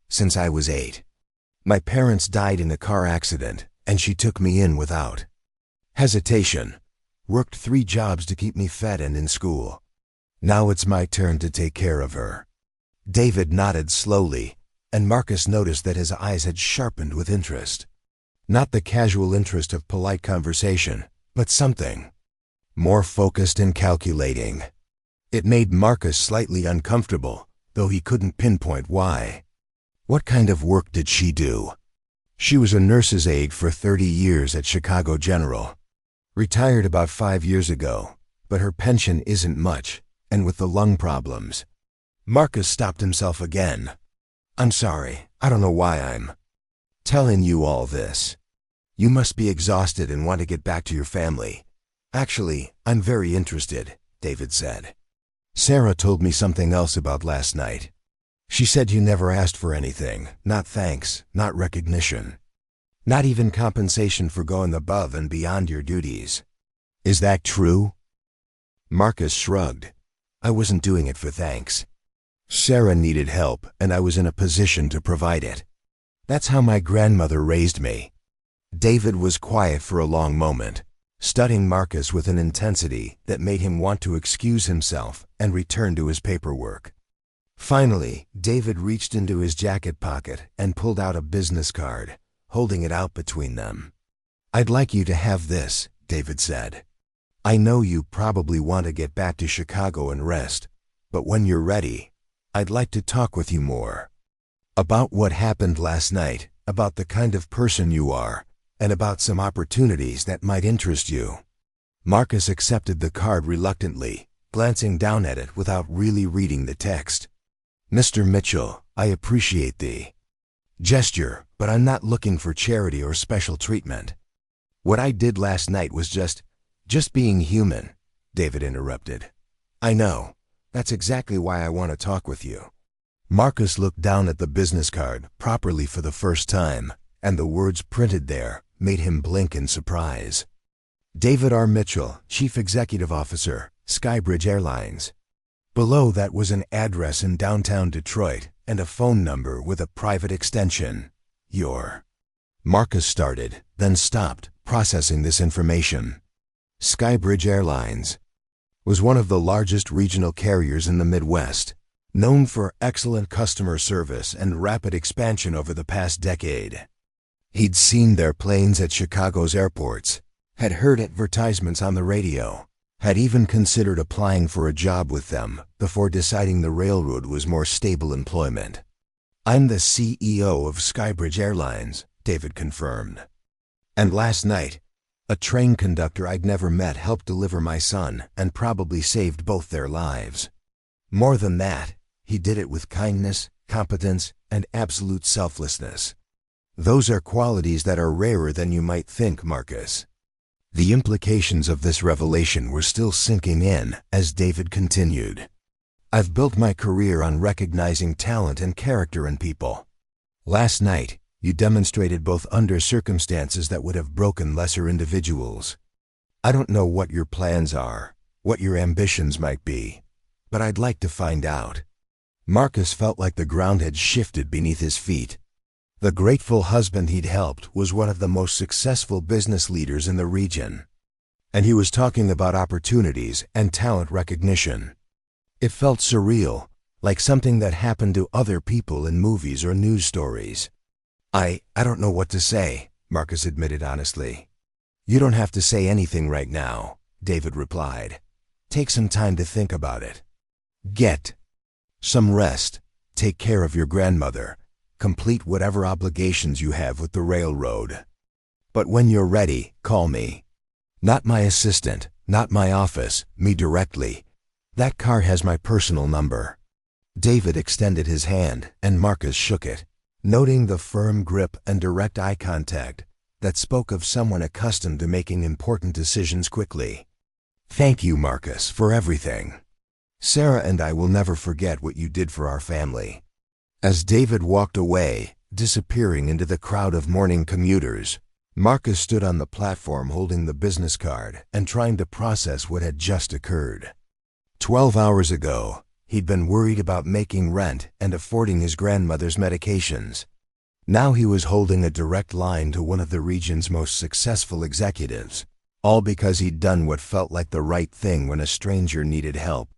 "Since I was 8. My parents died in a car accident, and she took me in without hesitation. Worked 3 jobs to keep me fed and in school. Now it's my turn to take care of her." David nodded slowly, and Marcus noticed that his eyes had sharpened with interest. Not the casual interest of polite conversation, but something more focused and calculating. It made Marcus slightly uncomfortable, though he couldn't pinpoint why. What kind of work did she do? She was a nurse's aide for 30 years at Chicago General. Retired about 5 years ago, but her pension isn't much, and with the lung problems. Marcus stopped himself again. "I'm sorry, I don't know why I'm telling you all this." You must be exhausted and want to get back to your family. Actually, I'm very interested, David said. Sarah told me something else about last night. She said you never asked for anything, not thanks, not recognition, not even compensation for going above and beyond your duties. Is that true? Marcus shrugged. I wasn't doing it for thanks. Sarah needed help, and I was in a position to provide it. That's how my grandmother raised me. David was quiet for a long moment, studying Marcus with an intensity that made him want to excuse himself and return to his paperwork. Finally, David reached into his jacket pocket and pulled out a business card, holding it out between them. I'd like you to have this, David said. I know you probably want to get back to Chicago and rest, but when you're ready, I'd like to talk with you more. About what happened last night, about the kind of person you are, and about some opportunities that might interest you. Marcus accepted the card reluctantly, glancing down at it without really reading the text. Mr. Mitchell, I appreciate the gesture, but I'm not looking for charity or special treatment. What I did last night was just being human, David interrupted. I know. That's exactly why I want to talk with you. Marcus looked down at the business card properly for the first time, and the words printed there made him blink in surprise. David R. Mitchell, Chief Executive Officer, Skybridge Airlines. Below that was an address in downtown Detroit and a phone number with a private extension. Marcus started, then stopped, processing this information. Skybridge Airlines was one of the largest regional carriers in the Midwest, known for excellent customer service and rapid expansion over the past decade. He'd seen their planes at Chicago's airports, had heard advertisements on the radio, had even considered applying for a job with them before deciding the railroad was more stable employment. I'm the CEO of Skybridge Airlines, David confirmed. And last night, a train conductor I'd never met helped deliver my son and probably saved both their lives. More than that, he did it with kindness, competence, and absolute selflessness. Those are qualities that are rarer than you might think, Marcus. The implications of this revelation were still sinking in as David continued. I've built my career on recognizing talent and character in people. Last night, you demonstrated both under circumstances that would have broken lesser individuals. I don't know what your plans are, what your ambitions might be, but I'd like to find out. Marcus felt like the ground had shifted beneath his feet. The grateful husband he'd helped was one of the most successful business leaders in the region, and he was talking about opportunities and talent recognition. It felt surreal, like something that happened to other people in movies or news stories. I don't know what to say, Marcus admitted honestly. You don't have to say anything right now, David replied. Take some time to think about it. Get some rest, take care of your grandmother, complete whatever obligations you have with the railroad. But when you're ready, call me. Not my assistant, not my office, me directly. That car has my personal number. David extended his hand, and Marcus shook it, noting the firm grip and direct eye contact that spoke of someone accustomed to making important decisions quickly. Thank you, Marcus, for everything. Sarah and I will never forget what you did for our family. As David walked away, disappearing into the crowd of morning commuters, Marcus stood on the platform holding the business card and trying to process what had just occurred. 12 hours ago, he'd been worried about making rent and affording his grandmother's medications. Now he was holding a direct line to one of the region's most successful executives, all because he'd done what felt like the right thing when a stranger needed help.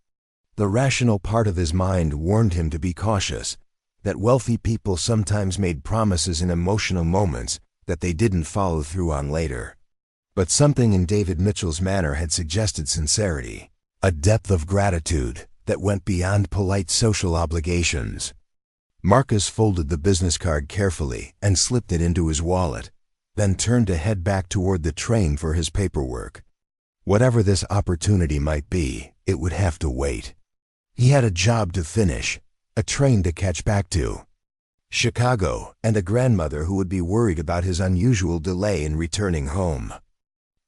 The rational part of his mind warned him to be cautious, that wealthy people sometimes made promises in emotional moments that they didn't follow through on later. But something in David Mitchell's manner had suggested sincerity, a depth of gratitude that went beyond polite social obligations. Marcus folded the business card carefully and slipped it into his wallet, then turned to head back toward the train for his paperwork. Whatever this opportunity might be, it would have to wait. He had a job to finish, a train to catch back to. Chicago, and a grandmother who would be worried about his unusual delay in returning home.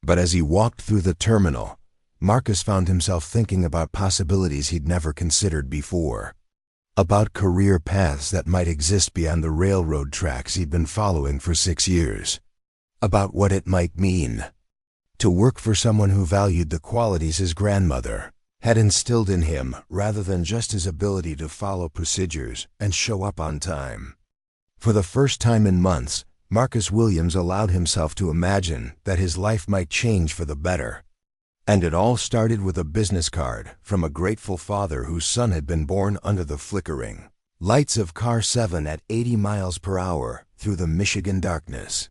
But as he walked through the terminal, Marcus found himself thinking about possibilities he'd never considered before. About career paths that might exist beyond the railroad tracks he'd been following for 6 years. About what it might mean to work for someone who valued the qualities his grandmother had instilled in him rather than just his ability to follow procedures and show up on time. For the first time in months, Marcus Williams allowed himself to imagine that his life might change for the better. And it all started with a business card from a grateful father whose son had been born under the flickering lights of Car 7 at 80 miles per hour through the Michigan darkness.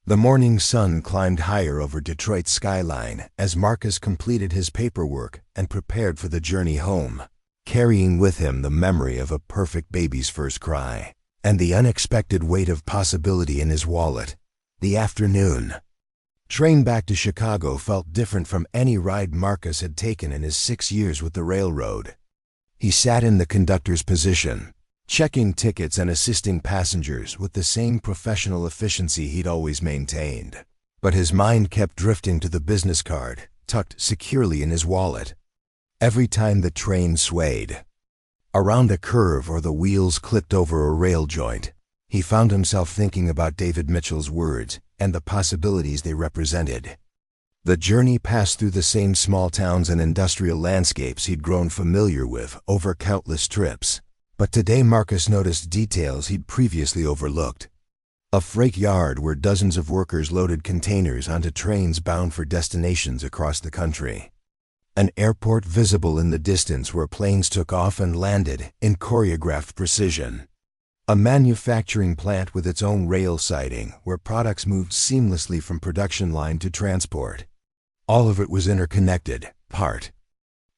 The morning sun climbed higher over Detroit's skyline as Marcus completed his paperwork and prepared for the journey home, carrying with him the memory of a perfect baby's first cry and the unexpected weight of possibility in his wallet. The afternoon train back to Chicago felt different from any ride Marcus had taken in his 6 years with the railroad. He sat in the conductor's position, checking tickets and assisting passengers with the same professional efficiency he'd always maintained. But his mind kept drifting to the business card, tucked securely in his wallet. Every time the train swayed around a curve or the wheels clipped over a rail joint, he found himself thinking about David Mitchell's words and the possibilities they represented. The journey passed through the same small towns and industrial landscapes he'd grown familiar with over countless trips. But today Marcus noticed details he'd previously overlooked. A freight yard where dozens of workers loaded containers onto trains bound for destinations across the country. An airport visible in the distance where planes took off and landed in choreographed precision. A manufacturing plant with its own rail siding where products moved seamlessly from production line to transport. All of it was interconnected, part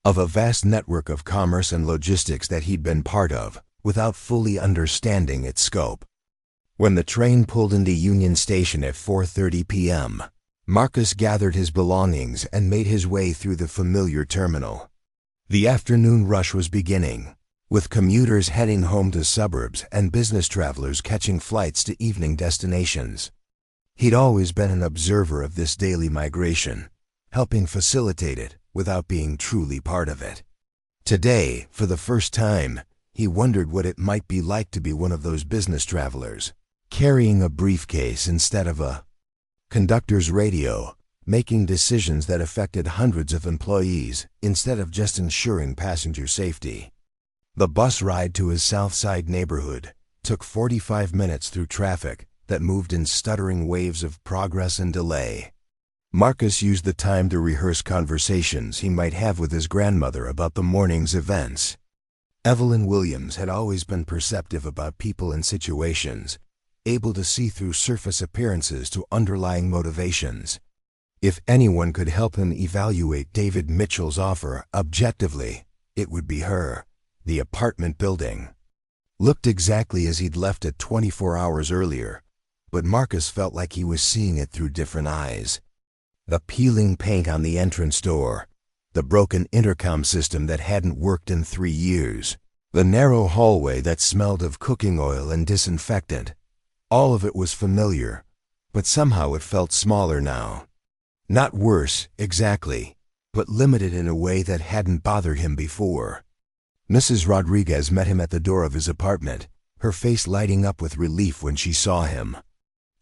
of a vast network of commerce and logistics that he'd been part of, without fully understanding its scope. When the train pulled into Union Station at 4:30 p.m., Marcus gathered his belongings and made his way through the familiar terminal. The afternoon rush was beginning, with commuters heading home to suburbs and business travelers catching flights to evening destinations. He'd always been an observer of this daily migration, helping facilitate it without being truly part of it. Today, for the first time, he wondered what it might be like to be one of those business travelers, carrying a briefcase instead of a conductor's radio, making decisions that affected hundreds of employees instead of just ensuring passenger safety. The bus ride to his South Side neighborhood took 45 minutes through traffic that moved in stuttering waves of progress and delay. Marcus used the time to rehearse conversations he might have with his grandmother about the morning's events. Evelyn Williams had always been perceptive about people and situations, able to see through surface appearances to underlying motivations. If anyone could help him evaluate David Mitchell's offer objectively, it would be her. The apartment building looked exactly as he'd left it 24 hours earlier, but Marcus felt like he was seeing it through different eyes. The peeling paint on the entrance door, the broken intercom system that hadn't worked in 3 years, the narrow hallway that smelled of cooking oil and disinfectant. All of it was familiar, but somehow it felt smaller now. Not worse, exactly, but limited in a way that hadn't bothered him before. Mrs. Rodriguez met him at the door of his apartment, her face lighting up with relief when she saw him.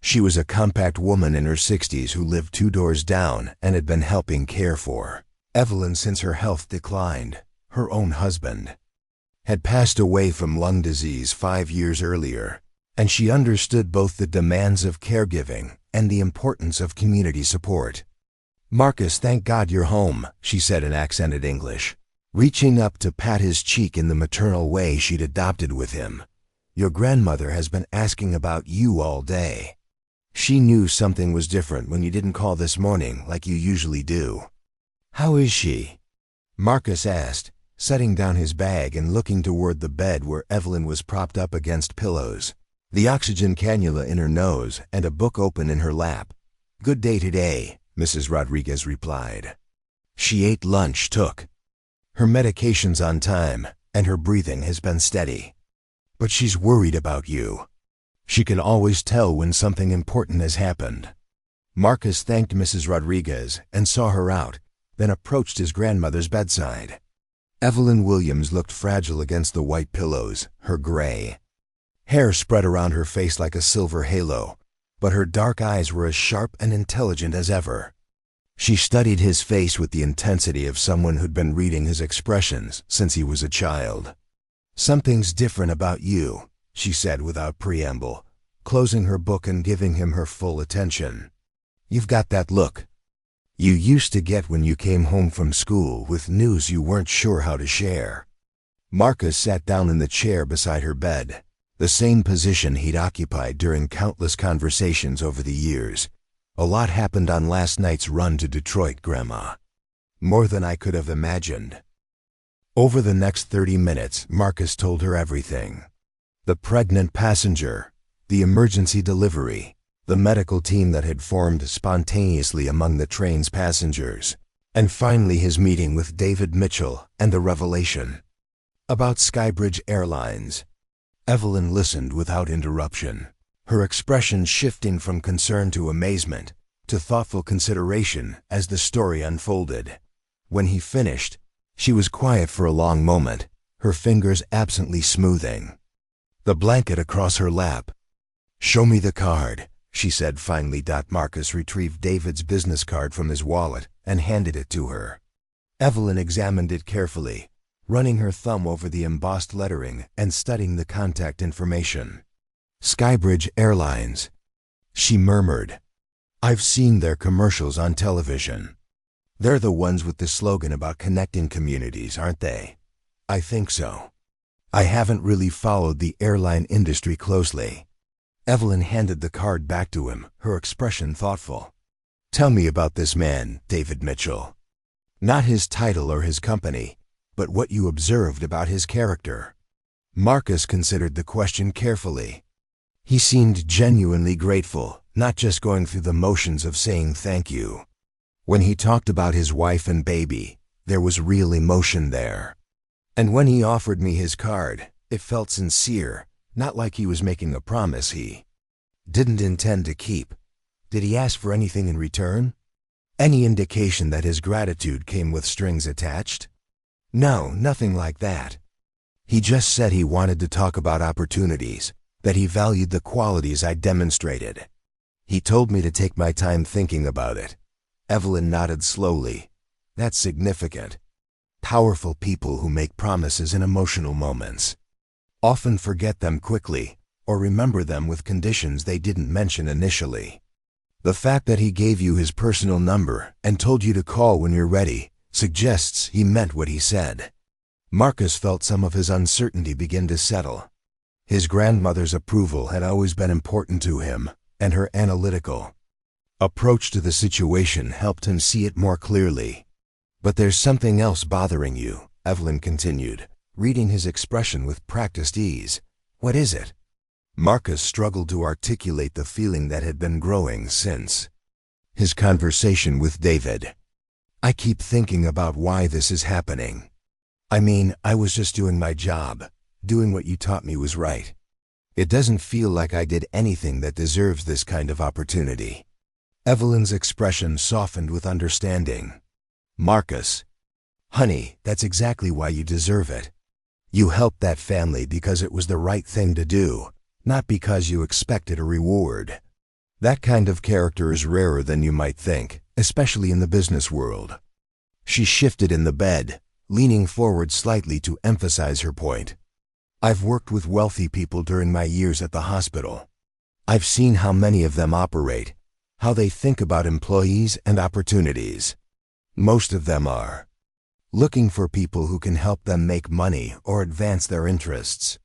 She was a compact woman in her 60s who lived 2 doors down and had been helping care for Evelyn since her health declined. Her own husband had passed away from lung disease 5 years earlier, and she understood both the demands of caregiving and the importance of community support. "Marcus, thank God you're home," she said in accented English, reaching up to pat his cheek in the maternal way she'd adopted with him. "Your grandmother has been asking about you all day. She knew something was different when you didn't call this morning like you usually do." "How is she?" Marcus asked, setting down his bag and looking toward the bed where Evelyn was propped up against pillows, the oxygen cannula in her nose and a book open in her lap. "Good day today," Mrs. Rodriguez replied. "She ate lunch, took her medications on time, and her breathing has been steady." But she's worried about you. She can always tell when something important has happened. Marcus thanked Mrs. Rodriguez and saw her out, then approached his grandmother's bedside. Evelyn Williams looked fragile against the white pillows, her gray hair spread around her face like a silver halo, but her dark eyes were as sharp and intelligent as ever. She studied his face with the intensity of someone who'd been reading his expressions since he was a child. "Something's different about you," she said without preamble, closing her book and giving him her full attention. "You've got that look you used to get when you came home from school with news you weren't sure how to share." Marcus sat down in the chair beside her bed, the same position he'd occupied during countless conversations over the years. "A lot happened on last night's run to Detroit, Grandma. More than I could have imagined." Over the next 30 minutes, Marcus told her everything. The pregnant passenger, the emergency delivery, the medical team that had formed spontaneously among the train's passengers, and finally his meeting with David Mitchell and the revelation about Skybridge Airlines. Evelyn listened without interruption, her expression shifting from concern to amazement to thoughtful consideration as the story unfolded. When he finished, she was quiet for a long moment, her fingers absently smoothing the blanket across her lap. "Show me the card," she said finally. Marcus retrieved David's business card from his wallet and handed it to her. Evelyn examined it carefully, running her thumb over the embossed lettering and studying the contact information. "Skybridge Airlines," she murmured. "I've seen their commercials on television. They're the ones with the slogan about connecting communities, aren't they?" "I think so. I haven't really followed the airline industry closely." Evelyn handed the card back to him, her expression thoughtful. "Tell me about this man, David Mitchell. Not his title or his company, but what you observed about his character." Marcus considered the question carefully. He seemed genuinely grateful, not just going through the motions of saying thank you. When he talked about his wife and baby, there was real emotion there. And when he offered me his card, it felt sincere, not like he was making a promise he didn't intend to keep. Did he ask for anything in return? Any indication that his gratitude came with strings attached? No, nothing like that. He just said he wanted to talk about opportunities, that he valued the qualities I demonstrated. He told me to take my time thinking about it. Evelyn nodded slowly. "That's significant. Powerful people who make promises in emotional moments often forget them quickly or remember them with conditions they didn't mention initially. The fact that he gave you his personal number and told you to call when you're ready suggests he meant what he said." Marcus felt some of his uncertainty begin to settle. His grandmother's approval had always been important to him, and her analytical approach to the situation helped him see it more clearly. "But there's something else bothering you," Evelyn continued, reading his expression with practiced ease. "What is it?" Marcus struggled to articulate the feeling that had been growing since his conversation with David. "I keep thinking about why this is happening. I mean, I was just doing my job, doing what you taught me was right. It doesn't feel like I did anything that deserves this kind of opportunity." Evelyn's expression softened with understanding. "Marcus, honey, that's exactly why you deserve it. You helped that family because it was the right thing to do, not because you expected a reward. That kind of character is rarer than you might think, especially in the business world." She shifted in the bed, leaning forward slightly to emphasize her point. "I've worked with wealthy people during my years at the hospital. I've seen how many of them operate, how they think about employees and opportunities. Most of them are looking for people who can help them make money or advance their interests.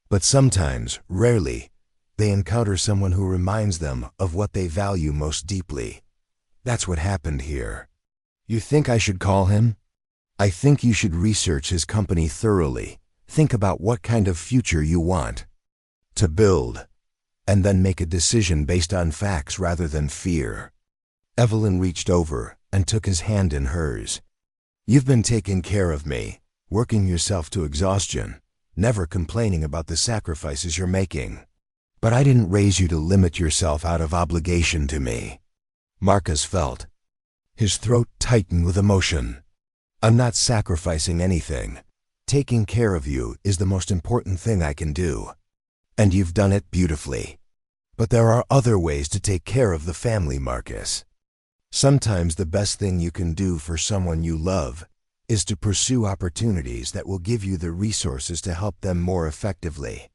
But sometimes, rarely, they encounter someone who reminds them of what they value most deeply. That's what happened here. You think I should call him? I think you should research his company thoroughly. Think about what kind of future you want to build, and then make a decision based on facts rather than fear." Evelyn reached over and took his hand in hers. "You've been taking care of me, working yourself to exhaustion, never complaining about the sacrifices you're making. But I didn't raise you to limit yourself out of obligation to me. Marcus felt. His throat tightened with emotion. I'm not sacrificing anything. Taking care of you is the most important thing I can do. And you've done it beautifully. But there are other ways to take care of the family, Marcus. Sometimes the best thing you can do for someone you love is to pursue opportunities that will give you the resources to help them more effectively.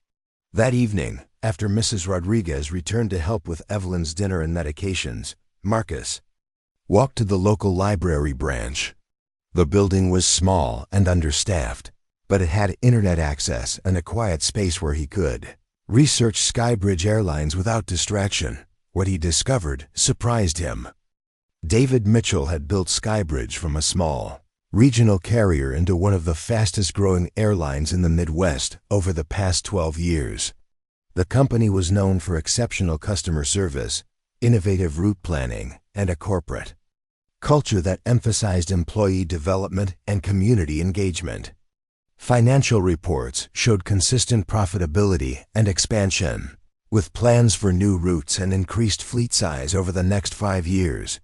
That evening, after Mrs. Rodriguez returned to help with Evelyn's dinner and medications, Marcus walked to the local library branch. The building was small and understaffed, but it had internet access and a quiet space where he could research Skybridge Airlines without distraction. What he discovered surprised him. David Mitchell had built Skybridge from a small regional carrier into one of the fastest-growing airlines in the Midwest over the past 12 years. The company was known for exceptional customer service, innovative route planning, and a corporate culture that emphasized employee development and community engagement. Financial reports showed consistent profitability and expansion, with plans for new routes and increased fleet size over the next 5 years.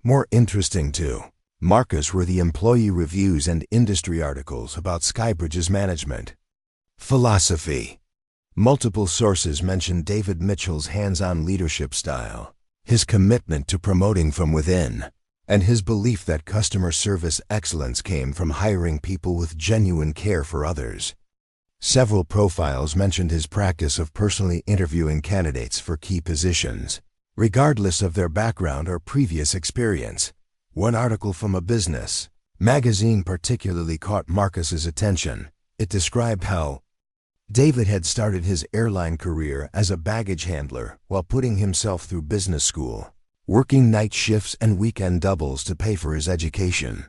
More interesting to Marcus were the employee reviews and industry articles about Skybridge's management philosophy. Multiple sources mentioned David Mitchell's hands-on leadership style, his commitment to promoting from within, and his belief that customer service excellence came from hiring people with genuine care for others. Several profiles mentioned his practice of personally interviewing candidates for key positions, regardless of their background or previous experience. One article from a business magazine particularly caught Marcus's attention. It described how David had started his airline career as a baggage handler while putting himself through business school, working night shifts and weekend doubles to pay for his education.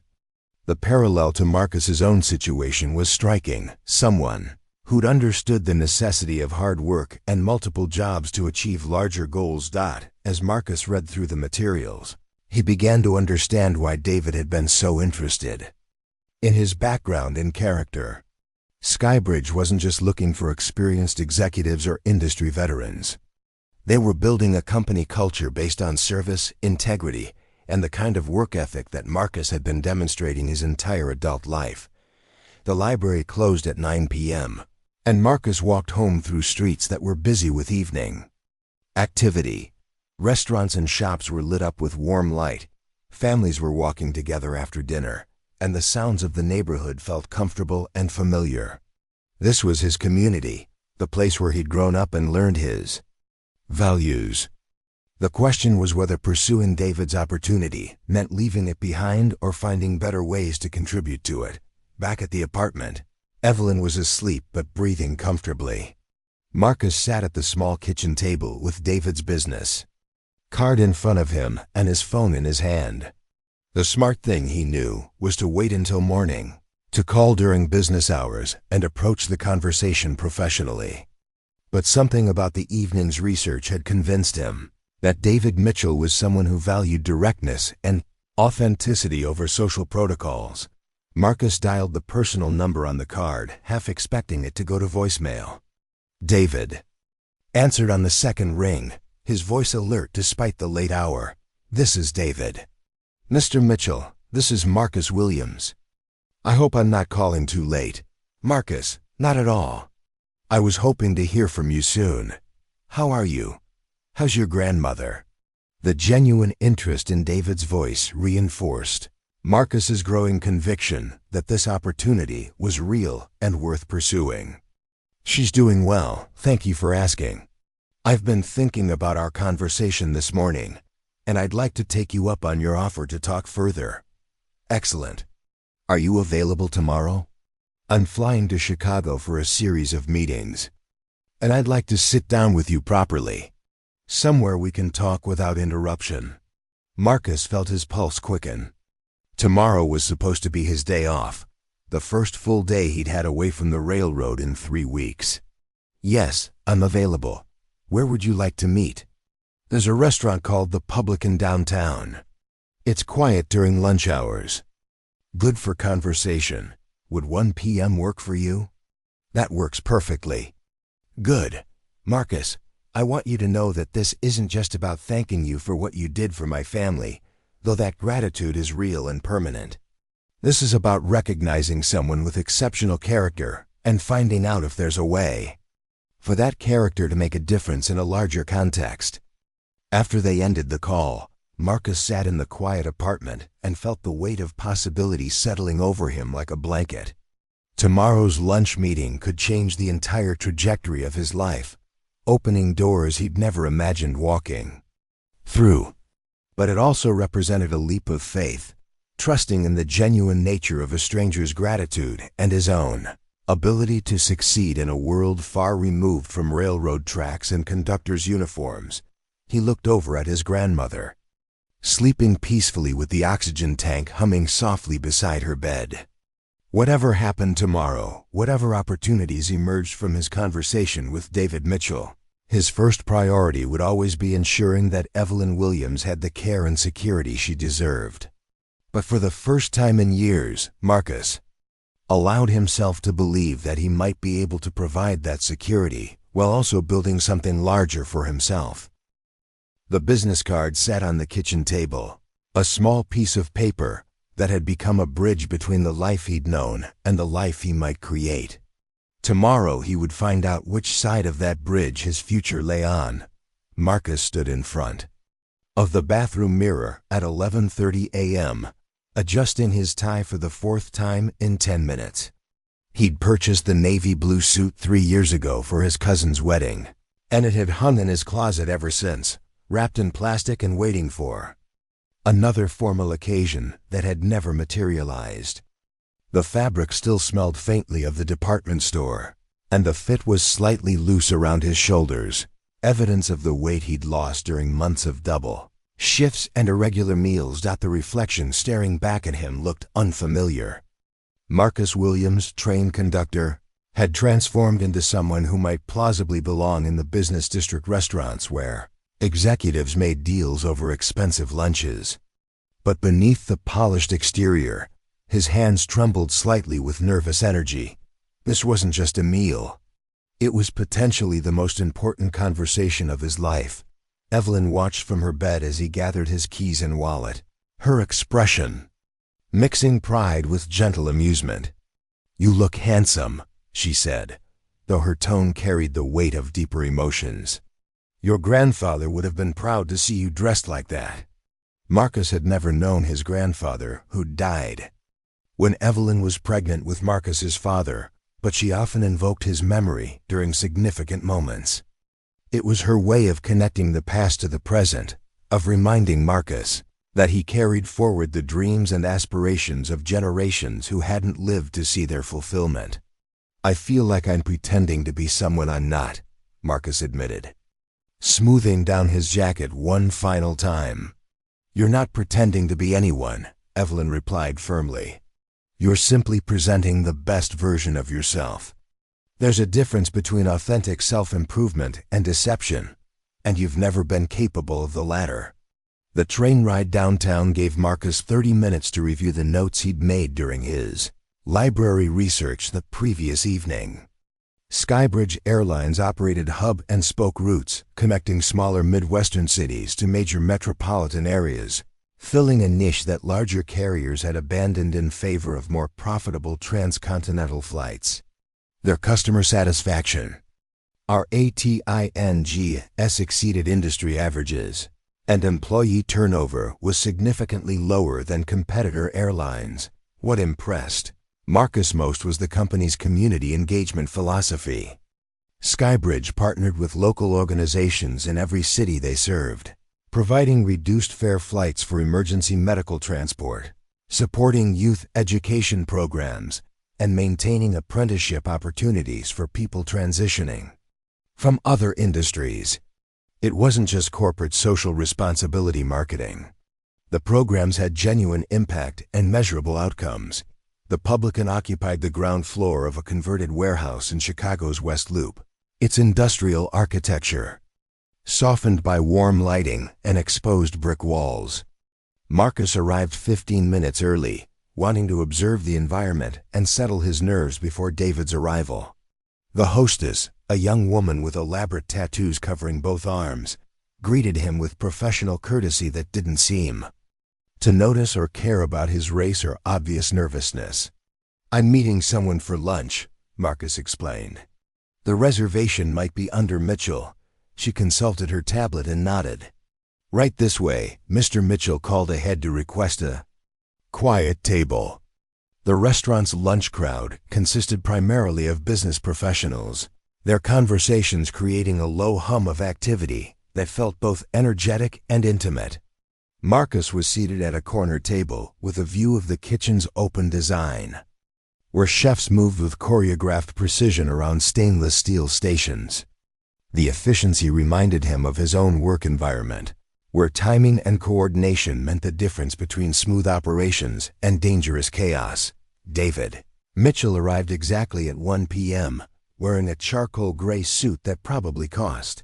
The parallel to Marcus's own situation was striking. Someone who'd understood the necessity of hard work and multiple jobs to achieve larger goals. As Marcus read through the materials, he began to understand why David had been so interested in his background and character. Skybridge wasn't just looking for experienced executives or industry veterans. They were building a company culture based on service, integrity, and the kind of work ethic that Marcus had been demonstrating his entire adult life. The library closed at 9 p.m., and Marcus walked home through streets that were busy with evening activity. Restaurants and shops were lit up with warm light. Families were walking together after dinner, and the sounds of the neighborhood felt comfortable and familiar. This was his community, the place where he'd grown up and learned his values. The question was whether pursuing David's opportunity meant leaving it behind or finding better ways to contribute to it. Back at the apartment, Evelyn was asleep but breathing comfortably. Marcus sat at the small kitchen table with David's business card in front of him and his phone in his hand. The smart thing, he knew, was to wait until morning, to call during business hours and approach the conversation professionally. But something about the evening's research had convinced him that David Mitchell was someone who valued directness and authenticity over social protocols. Marcus dialed the personal number on the card, half expecting it to go to voicemail. David answered on the second ring, his voice alert despite the late hour. "This is David." "Mr. Mitchell, this is Marcus Williams. I hope I'm not calling too late." "Marcus, not at all. I was hoping to hear from you soon. How are you? How's your grandmother?" The genuine interest in David's voice reinforced Marcus's growing conviction that this opportunity was real and worth pursuing. "She's doing well, thank you for asking. I've been thinking about our conversation this morning, and I'd like to take you up on your offer to talk further." "Excellent. Are you available tomorrow?" "I'm flying to Chicago for a series of meetings, and I'd like to sit down with you properly. Somewhere we can talk without interruption." Marcus felt his pulse quicken. Tomorrow was supposed to be his day off, the first full day he'd had away from the railroad in 3 weeks. "Yes, I'm available. Where would you like to meet?" "There's a restaurant called The Publican downtown. It's quiet during lunch hours. Good for conversation. Would 1 p.m. work for you?" That works perfectly. Good. Marcus, I want you to know that this isn't just about thanking you for what you did for my family, though that gratitude is real and permanent. This is about recognizing someone with exceptional character and finding out if there's a way for that character to make a difference in a larger context. After they ended the call, Marcus sat in the quiet apartment and felt the weight of possibility settling over him like a blanket. Tomorrow's lunch meeting could change the entire trajectory of his life, opening doors he'd never imagined walking through. But it also represented a leap of faith, trusting in the genuine nature of a stranger's gratitude and his own ability to succeed in a world far removed from railroad tracks and conductors' uniforms. He looked over at his grandmother, sleeping peacefully with the oxygen tank humming softly beside her bed. Whatever happened tomorrow, whatever opportunities emerged from his conversation with David Mitchell, his first priority would always be ensuring that Evelyn Williams had the care and security she deserved. But for the first time in years, Marcus allowed himself to believe that he might be able to provide that security while also building something larger for himself. The business card sat on the kitchen table, a small piece of paper that had become a bridge between the life he'd known and the life he might create. Tomorrow he would find out which side of that bridge his future lay on. Marcus stood in front of the bathroom mirror at 11:30 a.m., adjusting his tie for the fourth time in 10 minutes. He'd purchased the navy blue suit 3 years ago for his cousin's wedding, and it had hung in his closet ever since, wrapped in plastic and waiting for another formal occasion that had never materialized. The fabric still smelled faintly of the department store, and the fit was slightly loose around his shoulders, evidence of the weight he'd lost during months of double shifts and irregular meals. The reflection staring back at him looked unfamiliar. Marcus Williams, train conductor, had transformed into someone who might plausibly belong in the business district restaurants where executives made deals over expensive lunches. But beneath the polished exterior, his hands trembled slightly with nervous energy. This wasn't just a meal. It was potentially the most important conversation of his life. Evelyn watched from her bed as he gathered his keys and wallet, her expression mixing pride with gentle amusement. "You look handsome," she said, though her tone carried the weight of deeper emotions. "Your grandfather would have been proud to see you dressed like that." Marcus had never known his grandfather, who'd died when Evelyn was pregnant with Marcus's father, but she often invoked his memory during significant moments. It was her way of connecting the past to the present, of reminding Marcus that he carried forward the dreams and aspirations of generations who hadn't lived to see their fulfillment. "I feel like I'm pretending to be someone I'm not," Marcus admitted, smoothing down his jacket one final time. "You're not pretending to be anyone," Evelyn replied firmly. "You're simply presenting the best version of yourself. There's a difference between authentic self-improvement and deception, and you've never been capable of the latter." The train ride downtown gave Marcus 30 minutes to review the notes he'd made during his library research the previous evening. Skybridge Airlines operated hub-and-spoke routes, connecting smaller Midwestern cities to major metropolitan areas, filling a niche that larger carriers had abandoned in favor of more profitable transcontinental flights. Their customer satisfaction, our ratings, exceeded industry averages, and employee turnover was significantly lower than competitor airlines. What impressed Marcus most was the company's community engagement philosophy. Skybridge partnered with local organizations in every city they served, providing reduced fare flights for emergency medical transport, supporting youth education programs, and maintaining apprenticeship opportunities for people transitioning from other industries. It wasn't just corporate social responsibility marketing. The programs had genuine impact and measurable outcomes. The Publican occupied the ground floor of a converted warehouse in Chicago's West Loop, its industrial architecture softened by warm lighting and exposed brick walls. Marcus arrived 15 minutes early, wanting to observe the environment and settle his nerves before David's arrival. The hostess, a young woman with elaborate tattoos covering both arms, greeted him with professional courtesy that didn't seem to notice or care about his race or obvious nervousness. "I'm meeting someone for lunch," Marcus explained. "The reservation might be under Mitchell." She consulted her tablet and nodded. "Right this way." Mr. Mitchell called ahead to request a quiet table. The restaurant's lunch crowd consisted primarily of business professionals, their conversations creating a low hum of activity that felt both energetic and intimate. Marcus was seated at a corner table with a view of the kitchen's open design, where chefs moved with choreographed precision around stainless steel stations. The efficiency reminded him of his own work environment, where timing and coordination meant the difference between smooth operations and dangerous chaos. David Mitchell arrived exactly at 1 p.m., wearing a charcoal gray suit that probably cost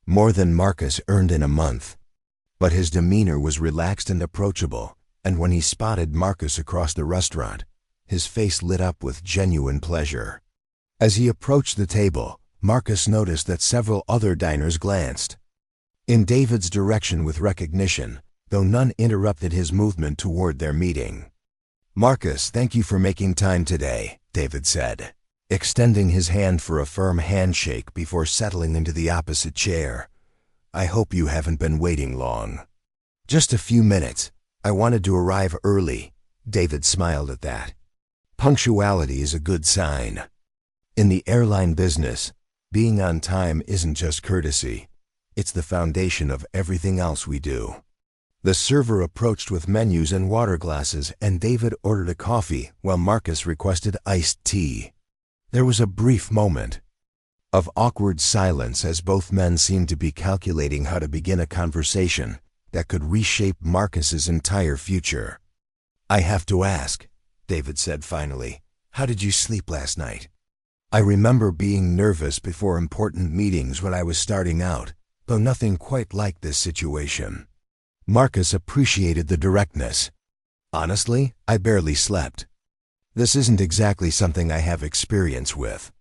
more than Marcus earned in a month. But his demeanor was relaxed and approachable, and when he spotted Marcus across the restaurant, his face lit up with genuine pleasure. As he approached the table, Marcus noticed that several other diners glanced in David's direction with recognition, though none interrupted his movement toward their meeting. "Marcus, thank you for making time today," David said, extending his hand for a firm handshake before settling into the opposite chair. "I hope you haven't been waiting long." "Just a few minutes. I wanted to arrive early." David smiled at that. Punctuality is a good sign. In the airline business, being on time isn't just courtesy. It's the foundation of everything else we do. The server approached with menus and water glasses, and David ordered a coffee while Marcus requested iced tea. There was a brief moment of awkward silence as both men seemed to be calculating how to begin a conversation that could reshape Marcus's entire future. "I have to ask," David said finally, "how did you sleep last night? I remember being nervous before important meetings when I was starting out, though nothing quite like this situation." Marcus appreciated the directness. "Honestly, I barely slept. This isn't exactly something I have experience with."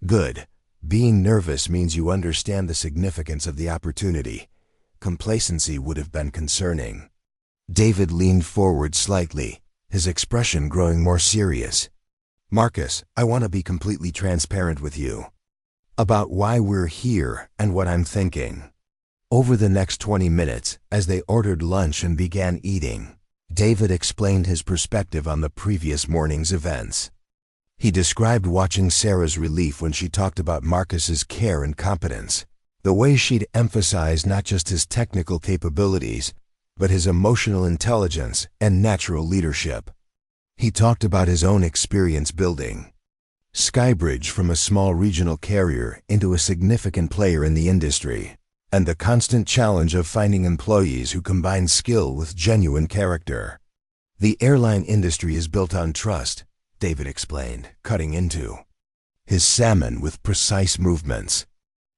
"Good. Being nervous means you understand the significance of the opportunity. Complacency would have been concerning." David leaned forward slightly, his expression growing more serious. "Marcus, I want to be completely transparent with you about why we're here and what I'm thinking." Over the next 20 minutes, as they ordered lunch and began eating, David explained his perspective on the previous morning's events. He described watching Sarah's relief when she talked about Marcus's care and competence, the way she'd emphasized not just his technical capabilities, but his emotional intelligence and natural leadership. He talked about his own experience building Skybridge from a small regional carrier into a significant player in the industry, and the constant challenge of finding employees who combine skill with genuine character. "The airline industry is built on trust," David explained, cutting into his salmon with precise movements.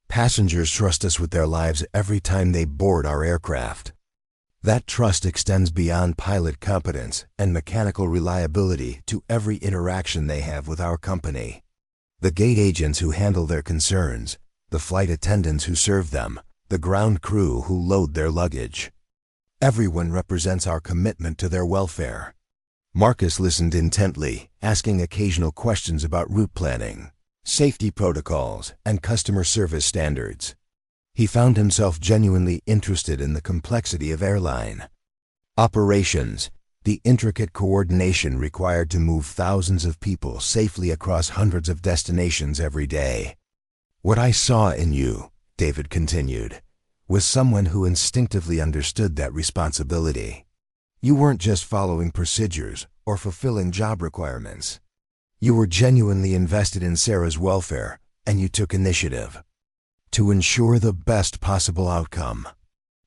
"Passengers trust us with their lives every time they board our aircraft. That trust extends beyond pilot competence and mechanical reliability to every interaction they have with our company. The gate agents who handle their concerns, the flight attendants who serve them, the ground crew who load their luggage. Everyone represents our commitment to their welfare." Marcus listened intently, asking occasional questions about route planning, safety protocols, and customer service standards. He found himself genuinely interested in the complexity of airline operations, the intricate coordination required to move thousands of people safely across hundreds of destinations every day. "What I saw in you," David continued, "was someone who instinctively understood that responsibility. You weren't just following procedures or fulfilling job requirements. You were genuinely invested in Sarah's welfare, and you took initiative to ensure the best possible outcome.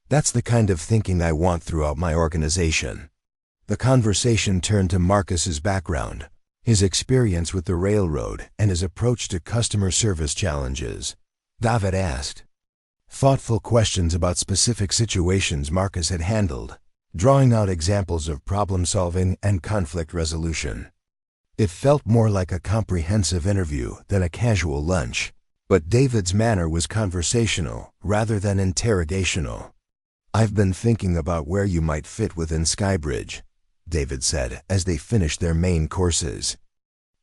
That's the kind of thinking I want throughout my organization." The conversation turned to Marcus's background, his experience with the railroad, and his approach to customer service challenges. David asked thoughtful questions about specific situations Marcus had handled, drawing out examples of problem-solving and conflict resolution. It felt more like a comprehensive interview than a casual lunch, but David's manner was conversational rather than interrogational. "I've been thinking about where you might fit within Skybridge," David said as they finished their main courses.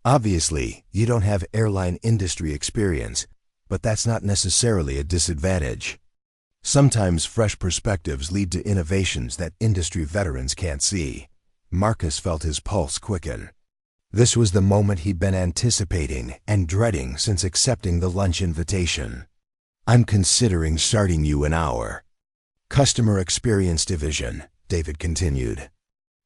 "Obviously, you don't have airline industry experience, but that's not necessarily a disadvantage. Sometimes fresh perspectives lead to innovations that industry veterans can't see." Marcus felt his pulse quicken. This was the moment he'd been anticipating and dreading since accepting the lunch invitation. "I'm considering starting you in our Customer Experience Division," David continued.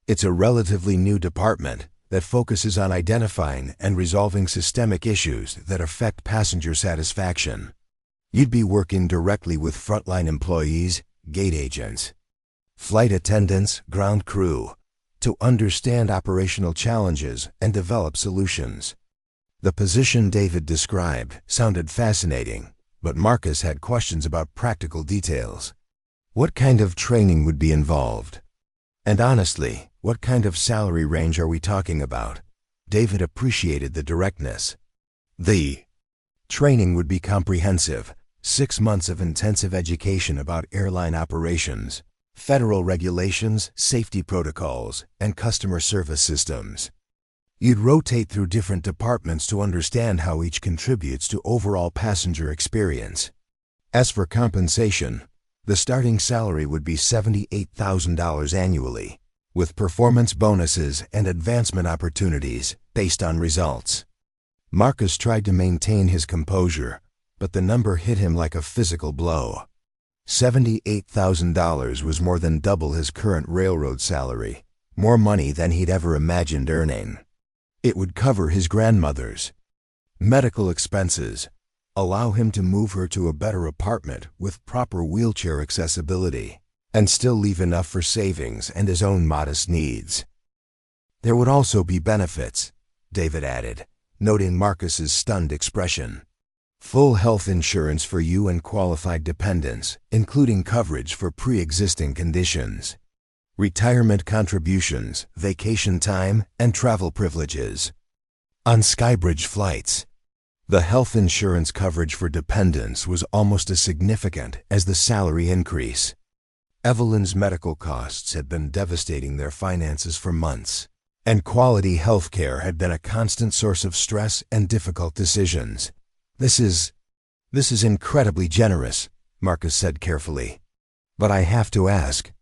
"It's a relatively new department that focuses on identifying and resolving systemic issues that affect passenger satisfaction. You'd be working directly with frontline employees, gate agents, flight attendants, ground crew, to understand operational challenges and develop solutions." The position David described sounded fascinating, but Marcus had questions about practical details. What kind of training would be involved? And honestly, what kind of salary range are we talking about? David appreciated the directness. The training would be comprehensive, 6 months of intensive education about airline operations, federal regulations, safety protocols, and customer service systems. You'd rotate through different departments to understand how each contributes to overall passenger experience. As for compensation, the starting salary would be $78,000 annually, with performance bonuses and advancement opportunities based on results. Marcus tried to maintain his composure, but the number hit him like a physical blow. $78,000 was more than double his current railroad salary, more money than he'd ever imagined earning. It would cover his grandmother's medical expenses, allow him to move her to a better apartment with proper wheelchair accessibility, and still leave enough for savings and his own modest needs. There would also be benefits, David added, noting Marcus's stunned expression. Full health insurance for you and qualified dependents, including coverage for pre-existing conditions. Retirement contributions, vacation time, and travel privileges. On Skybridge flights, the health insurance coverage for dependents was almost as significant as the salary increase. Evelyn's medical costs had been devastating their finances for months, and quality health care had been a constant source of stress and difficult decisions. This is incredibly generous," Marcus said carefully. "But I have to ask,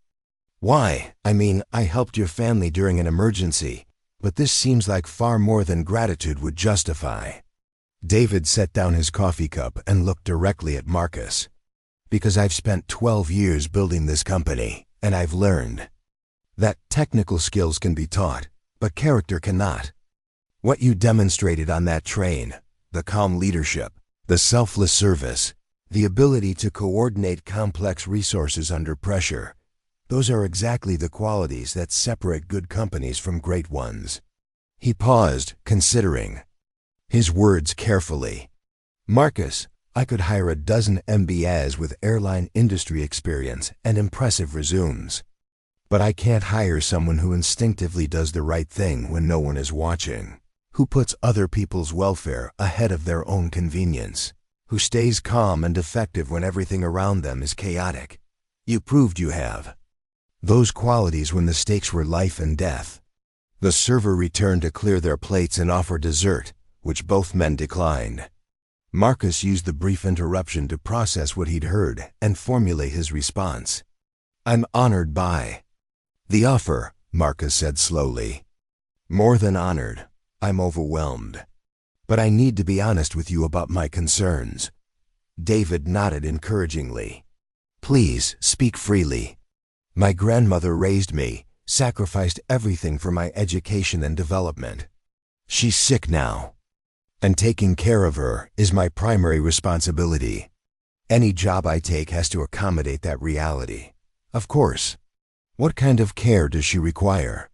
why? I mean, I helped your family during an emergency, but this seems like far more than gratitude would justify." David set down his coffee cup and looked directly at Marcus. "Because I've spent 12 years building this company, and I've learned that technical skills can be taught, but character cannot. What you demonstrated on that train, the calm leadership, the selfless service, the ability to coordinate complex resources under pressure, those are exactly the qualities that separate good companies from great ones." He paused, considering his words carefully. "Marcus, I could hire a dozen MBAs with airline industry experience and impressive resumes. But I can't hire someone who instinctively does the right thing when no one is watching, who puts other people's welfare ahead of their own convenience, who stays calm and effective when everything around them is chaotic. You proved you have those qualities when the stakes were life and death." The server returned to clear their plates and offer dessert, which both men declined. Marcus used the brief interruption to process what he'd heard and formulate his response. "I'm honored by the offer," Marcus said slowly. "More than honored. I'm overwhelmed. But I need to be honest with you about my concerns." David nodded encouragingly. "Please, speak freely. My grandmother raised me, sacrificed everything for my education and development. She's sick now, and taking care of her is my primary responsibility. Any job I take has to accommodate that reality. Of course. What kind of care does she require?"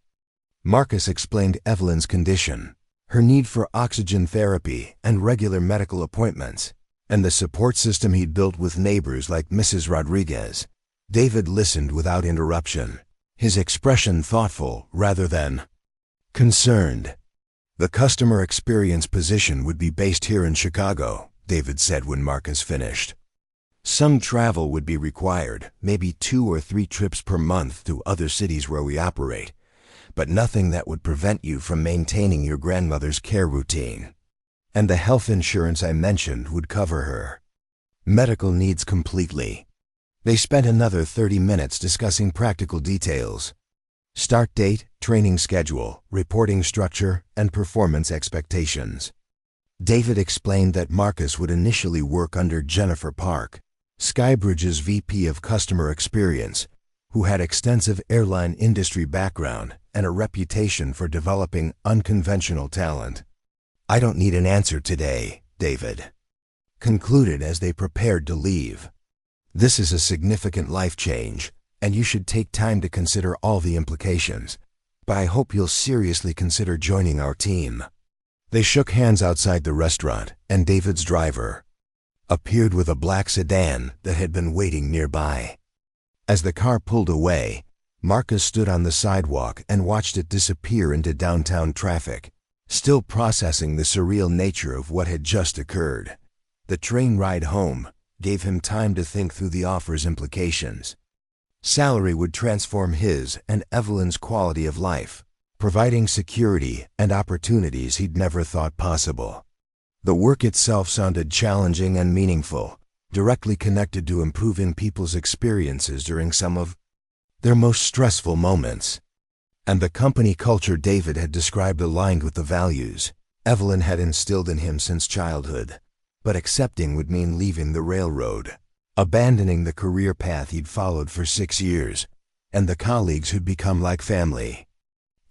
Marcus explained Evelyn's condition, her need for oxygen therapy and regular medical appointments, and the support system he'd built with neighbors like Mrs. Rodriguez. David listened without interruption, his expression thoughtful rather than concerned. The customer experience position would be based here in Chicago, David said when Marcus finished. Some travel would be required, maybe 2 or 3 trips per month to other cities where we operate, but nothing that would prevent you from maintaining your grandmother's care routine. And the health insurance I mentioned would cover her medical needs completely. They spent another 30 minutes discussing practical details: start date, training schedule, reporting structure, and performance expectations. David explained that Marcus would initially work under Jennifer Park, Skybridge's VP of Customer Experience, who had extensive airline industry background and a reputation for developing unconventional talent. "I don't need an answer today," David concluded as they prepared to leave. "This is a significant life change, and you should take time to consider all the implications, but I hope you'll seriously consider joining our team." They shook hands outside the restaurant, and David's driver appeared with a black sedan that had been waiting nearby. As the car pulled away, Marcus stood on the sidewalk and watched it disappear into downtown traffic, still processing the surreal nature of what had just occurred. The train ride home gave him time to think through the offer's implications. Salary would transform his and Evelyn's quality of life, providing security and opportunities he'd never thought possible. The work itself sounded challenging and meaningful, directly connected to improving people's experiences during some of their most stressful moments. And the company culture David had described aligned with the values Evelyn had instilled in him since childhood. But accepting would mean leaving the railroad, abandoning the career path he'd followed for 6 years, and the colleagues who'd become like family.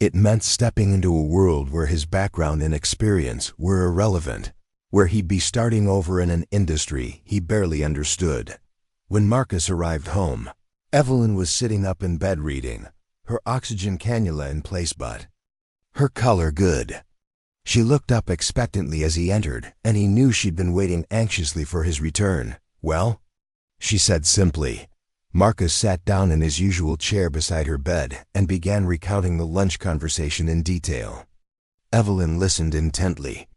It meant stepping into a world where his background and experience were irrelevant, where he'd be starting over in an industry he barely understood. When Marcus arrived home, Evelyn was sitting up in bed reading, her oxygen cannula in place but her color good. She looked up expectantly as he entered, and he knew she'd been waiting anxiously for his return. "Well?" she said simply. Marcus sat down in his usual chair beside her bed and began recounting the lunch conversation in detail. Evelyn listened intently,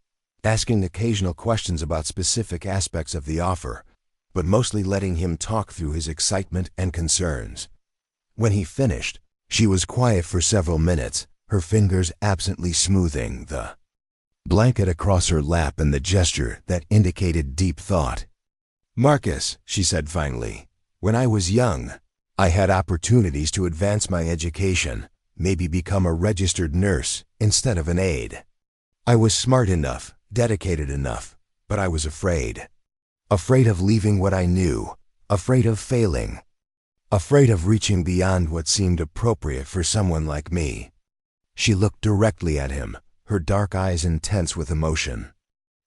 asking occasional questions about specific aspects of the offer, but mostly letting him talk through his excitement and concerns. When he finished, she was quiet for several minutes, her fingers absently smoothing the blanket across her lap and the gesture that indicated deep thought. "Marcus," she said finally, "when I was young, I had opportunities to advance my education, maybe become a registered nurse instead of an aide. I was smart enough, dedicated enough, but I was afraid. Afraid of leaving what I knew, afraid of failing, afraid of reaching beyond what seemed appropriate for someone like me." She looked directly at him, her dark eyes intense with emotion.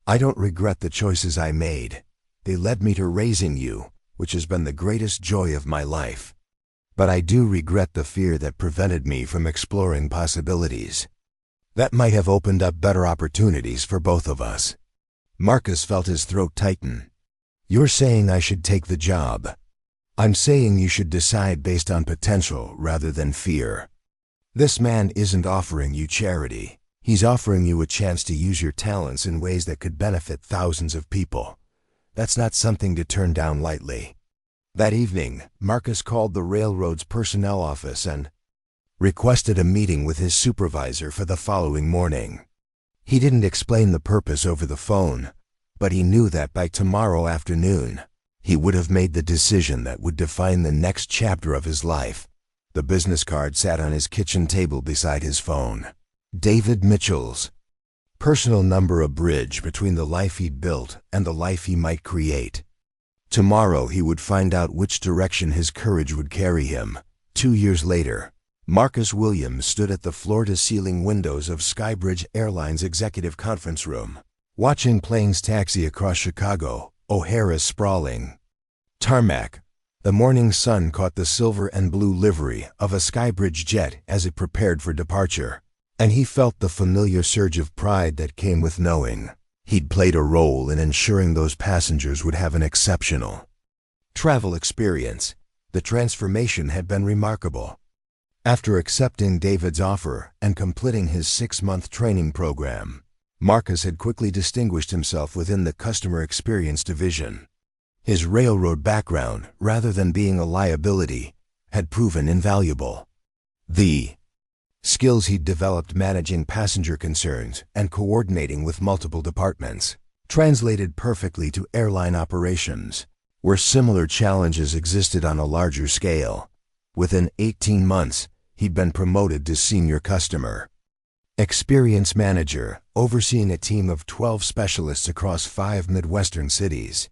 "I don't regret the choices I made. They led me to raising you, which has been the greatest joy of my life. But I do regret the fear that prevented me from exploring possibilities that might have opened up better opportunities for both of us." Marcus felt his throat tighten. "You're saying I should take the job. I'm saying you should decide based on potential rather than fear. This man isn't offering you charity. He's offering you a chance to use your talents in ways that could benefit thousands of people. That's not something to turn down lightly." That evening, Marcus called the railroad's personnel office and requested a meeting with his supervisor for the following morning. He didn't explain the purpose over the phone, but he knew that by tomorrow afternoon, he would have made the decision that would define the next chapter of his life. The business card sat on his kitchen table beside his phone. David Mitchell's personal number abridged between the life he'd built and the life he might create. Tomorrow he would find out which direction his courage would carry him. 2 years later, Marcus Williams stood at the floor-to-ceiling windows of Skybridge Airline's executive conference room, watching planes taxi across Chicago, O'Hara's sprawling tarmac. The morning sun caught the silver and blue livery of a Skybridge jet as it prepared for departure, and he felt the familiar surge of pride that came with knowing he'd played a role in ensuring those passengers would have an exceptional travel experience. The transformation had been remarkable. After accepting David's offer and completing his 6-month training program, Marcus had quickly distinguished himself within the customer experience division. His railroad background, rather than being a liability, had proven invaluable. The skills he'd developed managing passenger concerns and coordinating with multiple departments, translated perfectly to airline operations, where similar challenges existed on a larger scale. Within 18 months, he'd been promoted to senior customer experience manager, overseeing a team of 12 specialists across 5 Midwestern cities.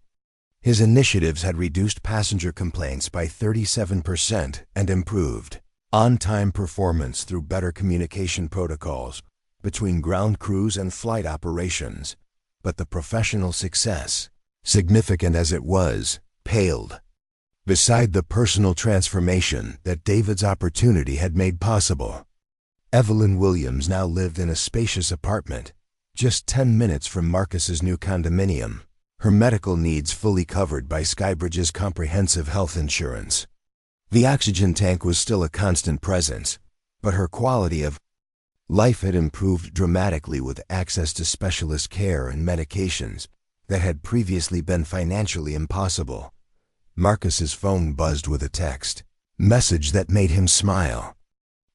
His initiatives had reduced passenger complaints by 37% and improved on-time performance through better communication protocols between ground crews and flight operations. But the professional success, significant as it was, paled beside the personal transformation that David's opportunity had made possible. Evelyn Williams now lived in a spacious apartment, just 10 minutes from Marcus's new condominium, her medical needs fully covered by Skybridge's comprehensive health insurance. The oxygen tank was still a constant presence, but her quality of life had improved dramatically with access to specialist care and medications that had previously been financially impossible. Marcus's phone buzzed with a text message that made him smile.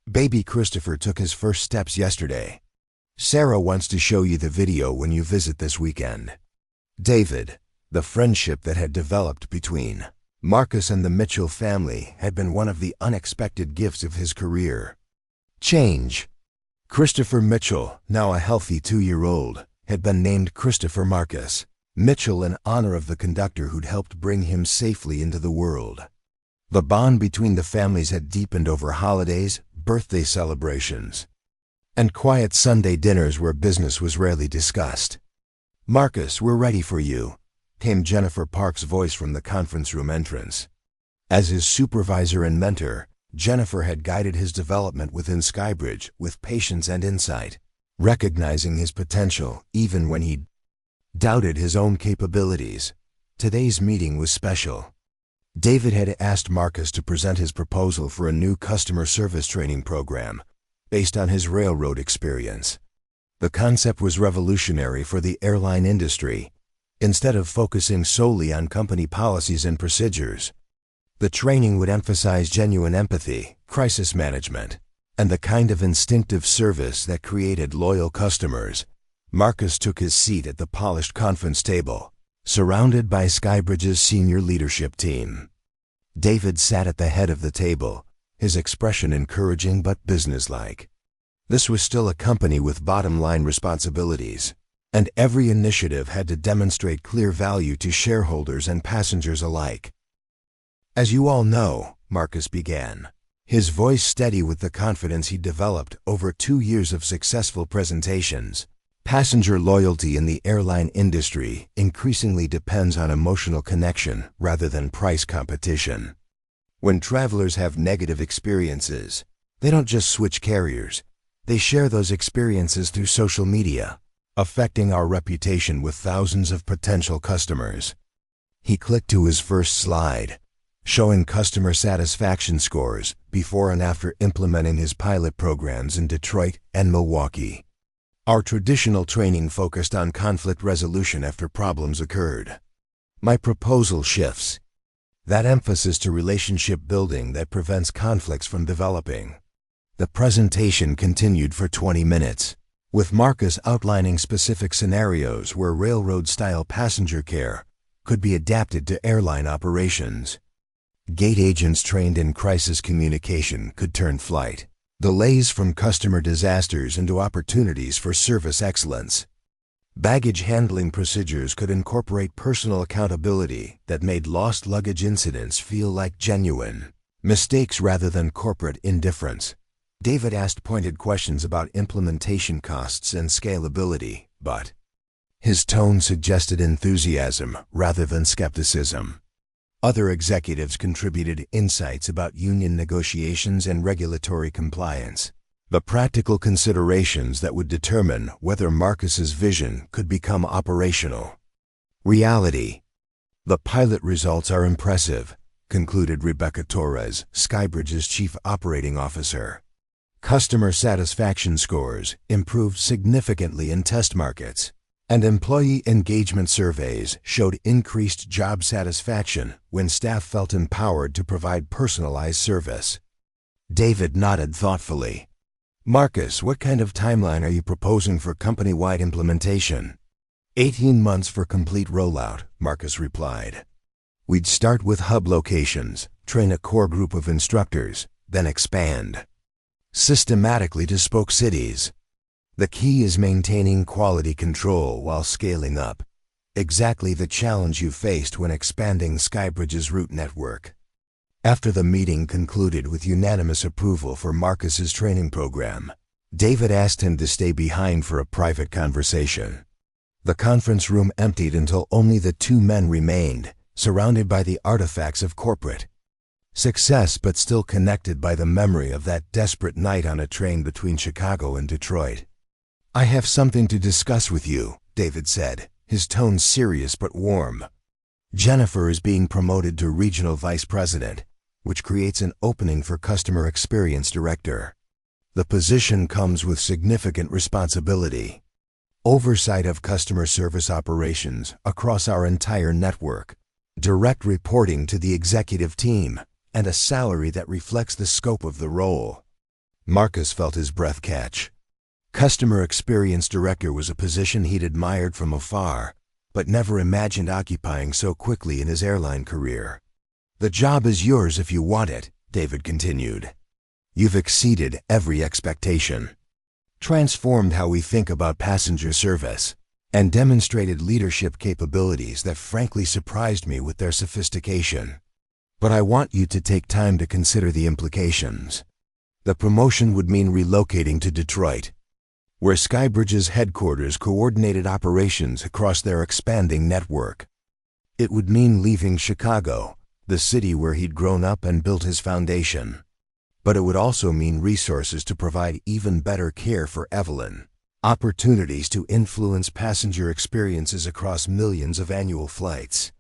Baby Christopher took his first steps yesterday. Sarah wants to show you the video when you visit this weekend. David. The friendship that had developed between Marcus and the Mitchell family had been one of the unexpected gifts of his career. Change. Christopher Mitchell, now a healthy 2-year-old, had been named Christopher Marcus Mitchell in honor of the conductor who'd helped bring him safely into the world. The bond between the families had deepened over holidays, birthday celebrations, and quiet Sunday dinners where business was rarely discussed. "Marcus, we're ready for you," came Jennifer Park's voice from the conference room entrance. As his supervisor and mentor, Jennifer had guided his development within Skybridge with patience and insight, recognizing his potential even when he doubted his own capabilities. Today's meeting was special. David had asked Marcus to present his proposal for a new customer service training program based on his railroad experience. The concept was revolutionary for the airline industry. Instead of focusing solely on company policies and procedures, the training would emphasize genuine empathy, crisis management, and the kind of instinctive service that created loyal customers. Marcus took his seat at the polished conference table, surrounded by Skybridge's senior leadership team. David sat at the head of the table, his expression encouraging but businesslike. This was still a company with bottom-line responsibilities, and every initiative had to demonstrate clear value to shareholders and passengers alike. "As you all know," Marcus began, his voice steady with the confidence he developed over 2 years of successful presentations, "passenger loyalty in the airline industry increasingly depends on emotional connection rather than price competition. When travelers have negative experiences, they don't just switch carriers, they share those experiences through social media, affecting our reputation with thousands of potential customers." He clicked to his first slide, showing customer satisfaction scores before and after implementing his pilot programs in Detroit and Milwaukee. "Our traditional training focused on conflict resolution after problems occurred. My proposal shifts that emphasis to relationship building that prevents conflicts from developing." The presentation continued for 20 minutes, with Marcus outlining specific scenarios where railroad-style passenger care could be adapted to airline operations. Gate agents trained in crisis communication could turn flight delays from customer disasters into opportunities for service excellence. Baggage handling procedures could incorporate personal accountability that made lost luggage incidents feel like genuine mistakes rather than corporate indifference. David asked pointed questions about implementation costs and scalability, but his tone suggested enthusiasm rather than skepticism. Other executives contributed insights about union negotiations and regulatory compliance, the practical considerations that would determine whether Marcus's vision could become operational. Reality. The pilot results are impressive, concluded Rebecca Torres, Skybridge's chief operating officer. Customer satisfaction scores improved significantly in test markets, and employee engagement surveys showed increased job satisfaction when staff felt empowered to provide personalized service. David nodded thoughtfully. Marcus, what kind of timeline are you proposing for company-wide implementation? 18 months for complete rollout, Marcus replied. We'd start with hub locations, train a core group of instructors, then expand systematically to spoke cities. The key is maintaining quality control while scaling up. Exactly the challenge you faced when expanding Skybridge's route network. After the meeting concluded with unanimous approval for Marcus's training program, David asked him to stay behind for a private conversation. The conference room emptied until only the two men remained, surrounded by the artifacts of corporate success but still connected by the memory of that desperate night on a train between Chicago and Detroit. I have something to discuss with you, David said, his tone serious but warm. Jennifer is being promoted to regional vice president, which creates an opening for customer experience director. The position comes with significant responsibility. Oversight of customer service operations across our entire network, direct reporting to the executive team, and a salary that reflects the scope of the role. Marcus felt his breath catch. Customer Experience Director was a position he'd admired from afar, but never imagined occupying so quickly in his airline career. The job is yours if you want it, David continued. You've exceeded every expectation, transformed how we think about passenger service, and demonstrated leadership capabilities that frankly surprised me with their sophistication. But I want you to take time to consider the implications. The promotion would mean relocating to Detroit, where Skybridge's headquarters coordinated operations across their expanding network. It would mean leaving Chicago, the city where he'd grown up and built his foundation. But it would also mean resources to provide even better care for Evelyn, opportunities to influence passenger experiences across millions of annual flights,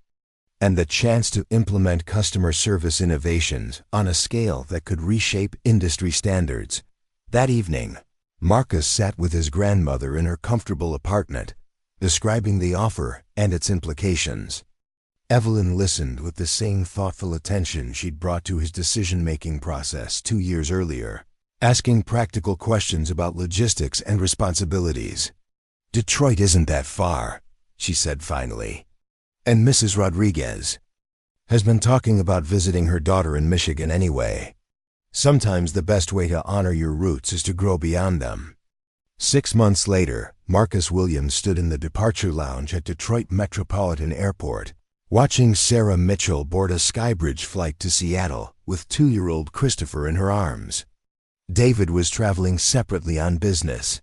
and the chance to implement customer service innovations on a scale that could reshape industry standards. That evening, Marcus sat with his grandmother in her comfortable apartment, describing the offer and its implications. Evelyn listened with the same thoughtful attention she'd brought to his decision-making process 2 years earlier, asking practical questions about logistics and responsibilities. Detroit isn't that far, she said finally. And Mrs. Rodriguez has been talking about visiting her daughter in Michigan anyway. Sometimes the best way to honor your roots is to grow beyond them. 6 months later, Marcus Williams stood in the departure lounge at Detroit Metropolitan Airport, watching Sarah Mitchell board a Skybridge flight to Seattle with 2-year-old Christopher in her arms. David was traveling separately on business,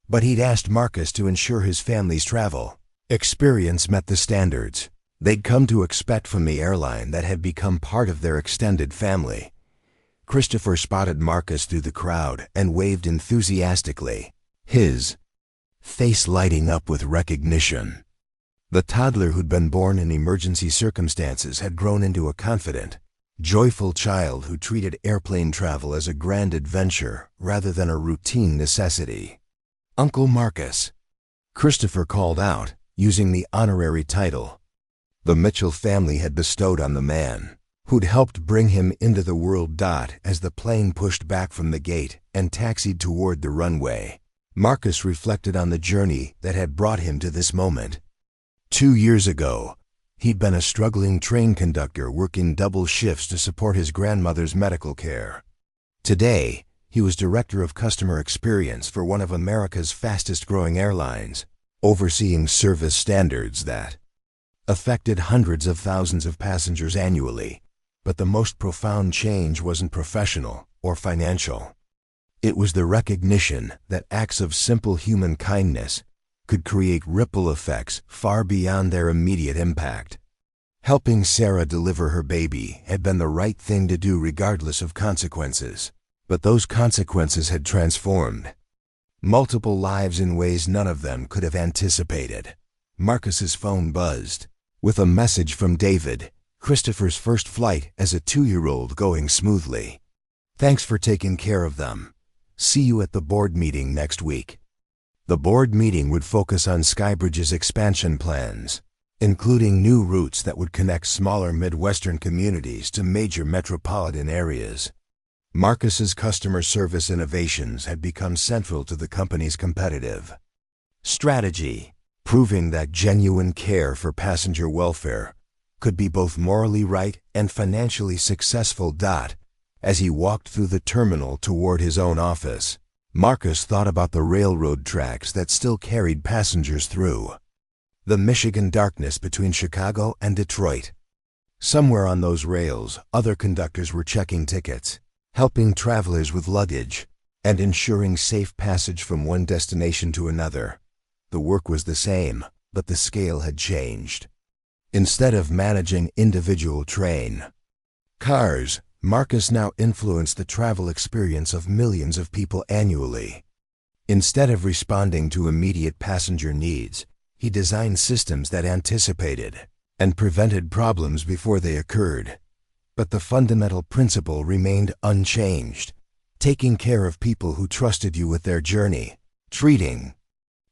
but he'd asked Marcus to ensure his family's travel experience met the standards they'd come to expect from the airline that had become part of their extended family. Christopher spotted Marcus through the crowd and waved enthusiastically, his face lighting up with recognition. The toddler who'd been born in emergency circumstances had grown into a confident, joyful child who treated airplane travel as a grand adventure rather than a routine necessity. Uncle Marcus, Christopher called out, using the honorary title the Mitchell family had bestowed on the man who'd helped bring him into the world. As the plane pushed back from the gate and taxied toward the runway, Marcus reflected on the journey that had brought him to this moment. 2 years ago, he'd been a struggling train conductor working double shifts to support his grandmother's medical care. Today, he was director of customer experience for one of America's fastest-growing airlines, overseeing service standards that affected hundreds of thousands of passengers annually. But the most profound change wasn't professional or financial. It was the recognition that acts of simple human kindness could create ripple effects far beyond their immediate impact. Helping Sarah deliver her baby had been the right thing to do regardless of consequences, but those consequences had transformed multiple lives in ways none of them could have anticipated. Marcus's phone buzzed with a message from David, Christopher's first flight as a 2-year-old going smoothly. Thanks for taking care of them. See you at the board meeting next week. The board meeting would focus on Skybridge's expansion plans, including new routes that would connect smaller Midwestern communities to major metropolitan areas. Marcus's customer service innovations had become central to the company's competitive strategy, proving that genuine care for passenger welfare could be both morally right and financially successful. As he walked through the terminal toward his own office, Marcus thought about the railroad tracks that still carried passengers through the Michigan darkness between Chicago and Detroit. Somewhere on those rails, other conductors were checking tickets, helping travelers with luggage, and ensuring safe passage from one destination to another. The work was the same, but the scale had changed. Instead of managing individual train cars, Marcus now influenced the travel experience of millions of people annually. Instead of responding to immediate passenger needs, he designed systems that anticipated and prevented problems before they occurred. But the fundamental principle remained unchanged: taking care of people who trusted you with their journey, treating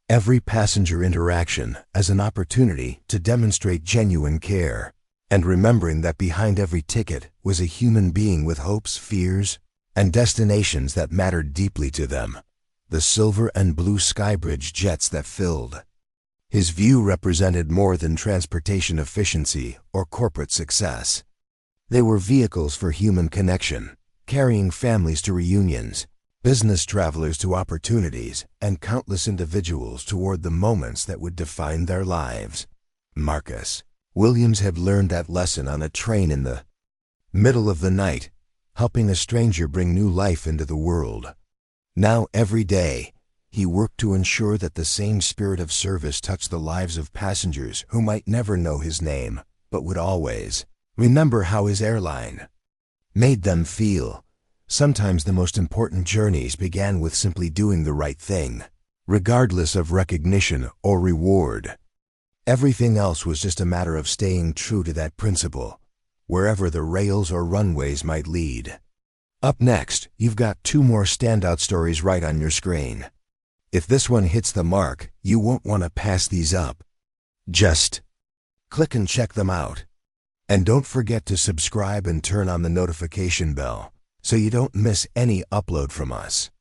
every passenger interaction as an opportunity to demonstrate genuine care, and remembering that behind every ticket was a human being with hopes, fears, and destinations that mattered deeply to them. The silver and blue Skybridge jets that filled his view represented more than transportation efficiency or corporate success. They were vehicles for human connection, carrying families to reunions, business travelers to opportunities, and countless individuals toward the moments that would define their lives. Marcus Williams had learned that lesson on a train in the middle of the night, helping a stranger bring new life into the world. Now every day, he worked to ensure that the same spirit of service touched the lives of passengers who might never know his name, but would always remember how his airline made them feel. Sometimes the most important journeys began with simply doing the right thing, regardless of recognition or reward. Everything else was just a matter of staying true to that principle, wherever the rails or runways might lead. Up next, you've got 2 more standout stories right on your screen. If this one hits the mark, you won't want to pass these up. Just click and check them out. And don't forget to subscribe and turn on the notification bell so you don't miss any upload from us.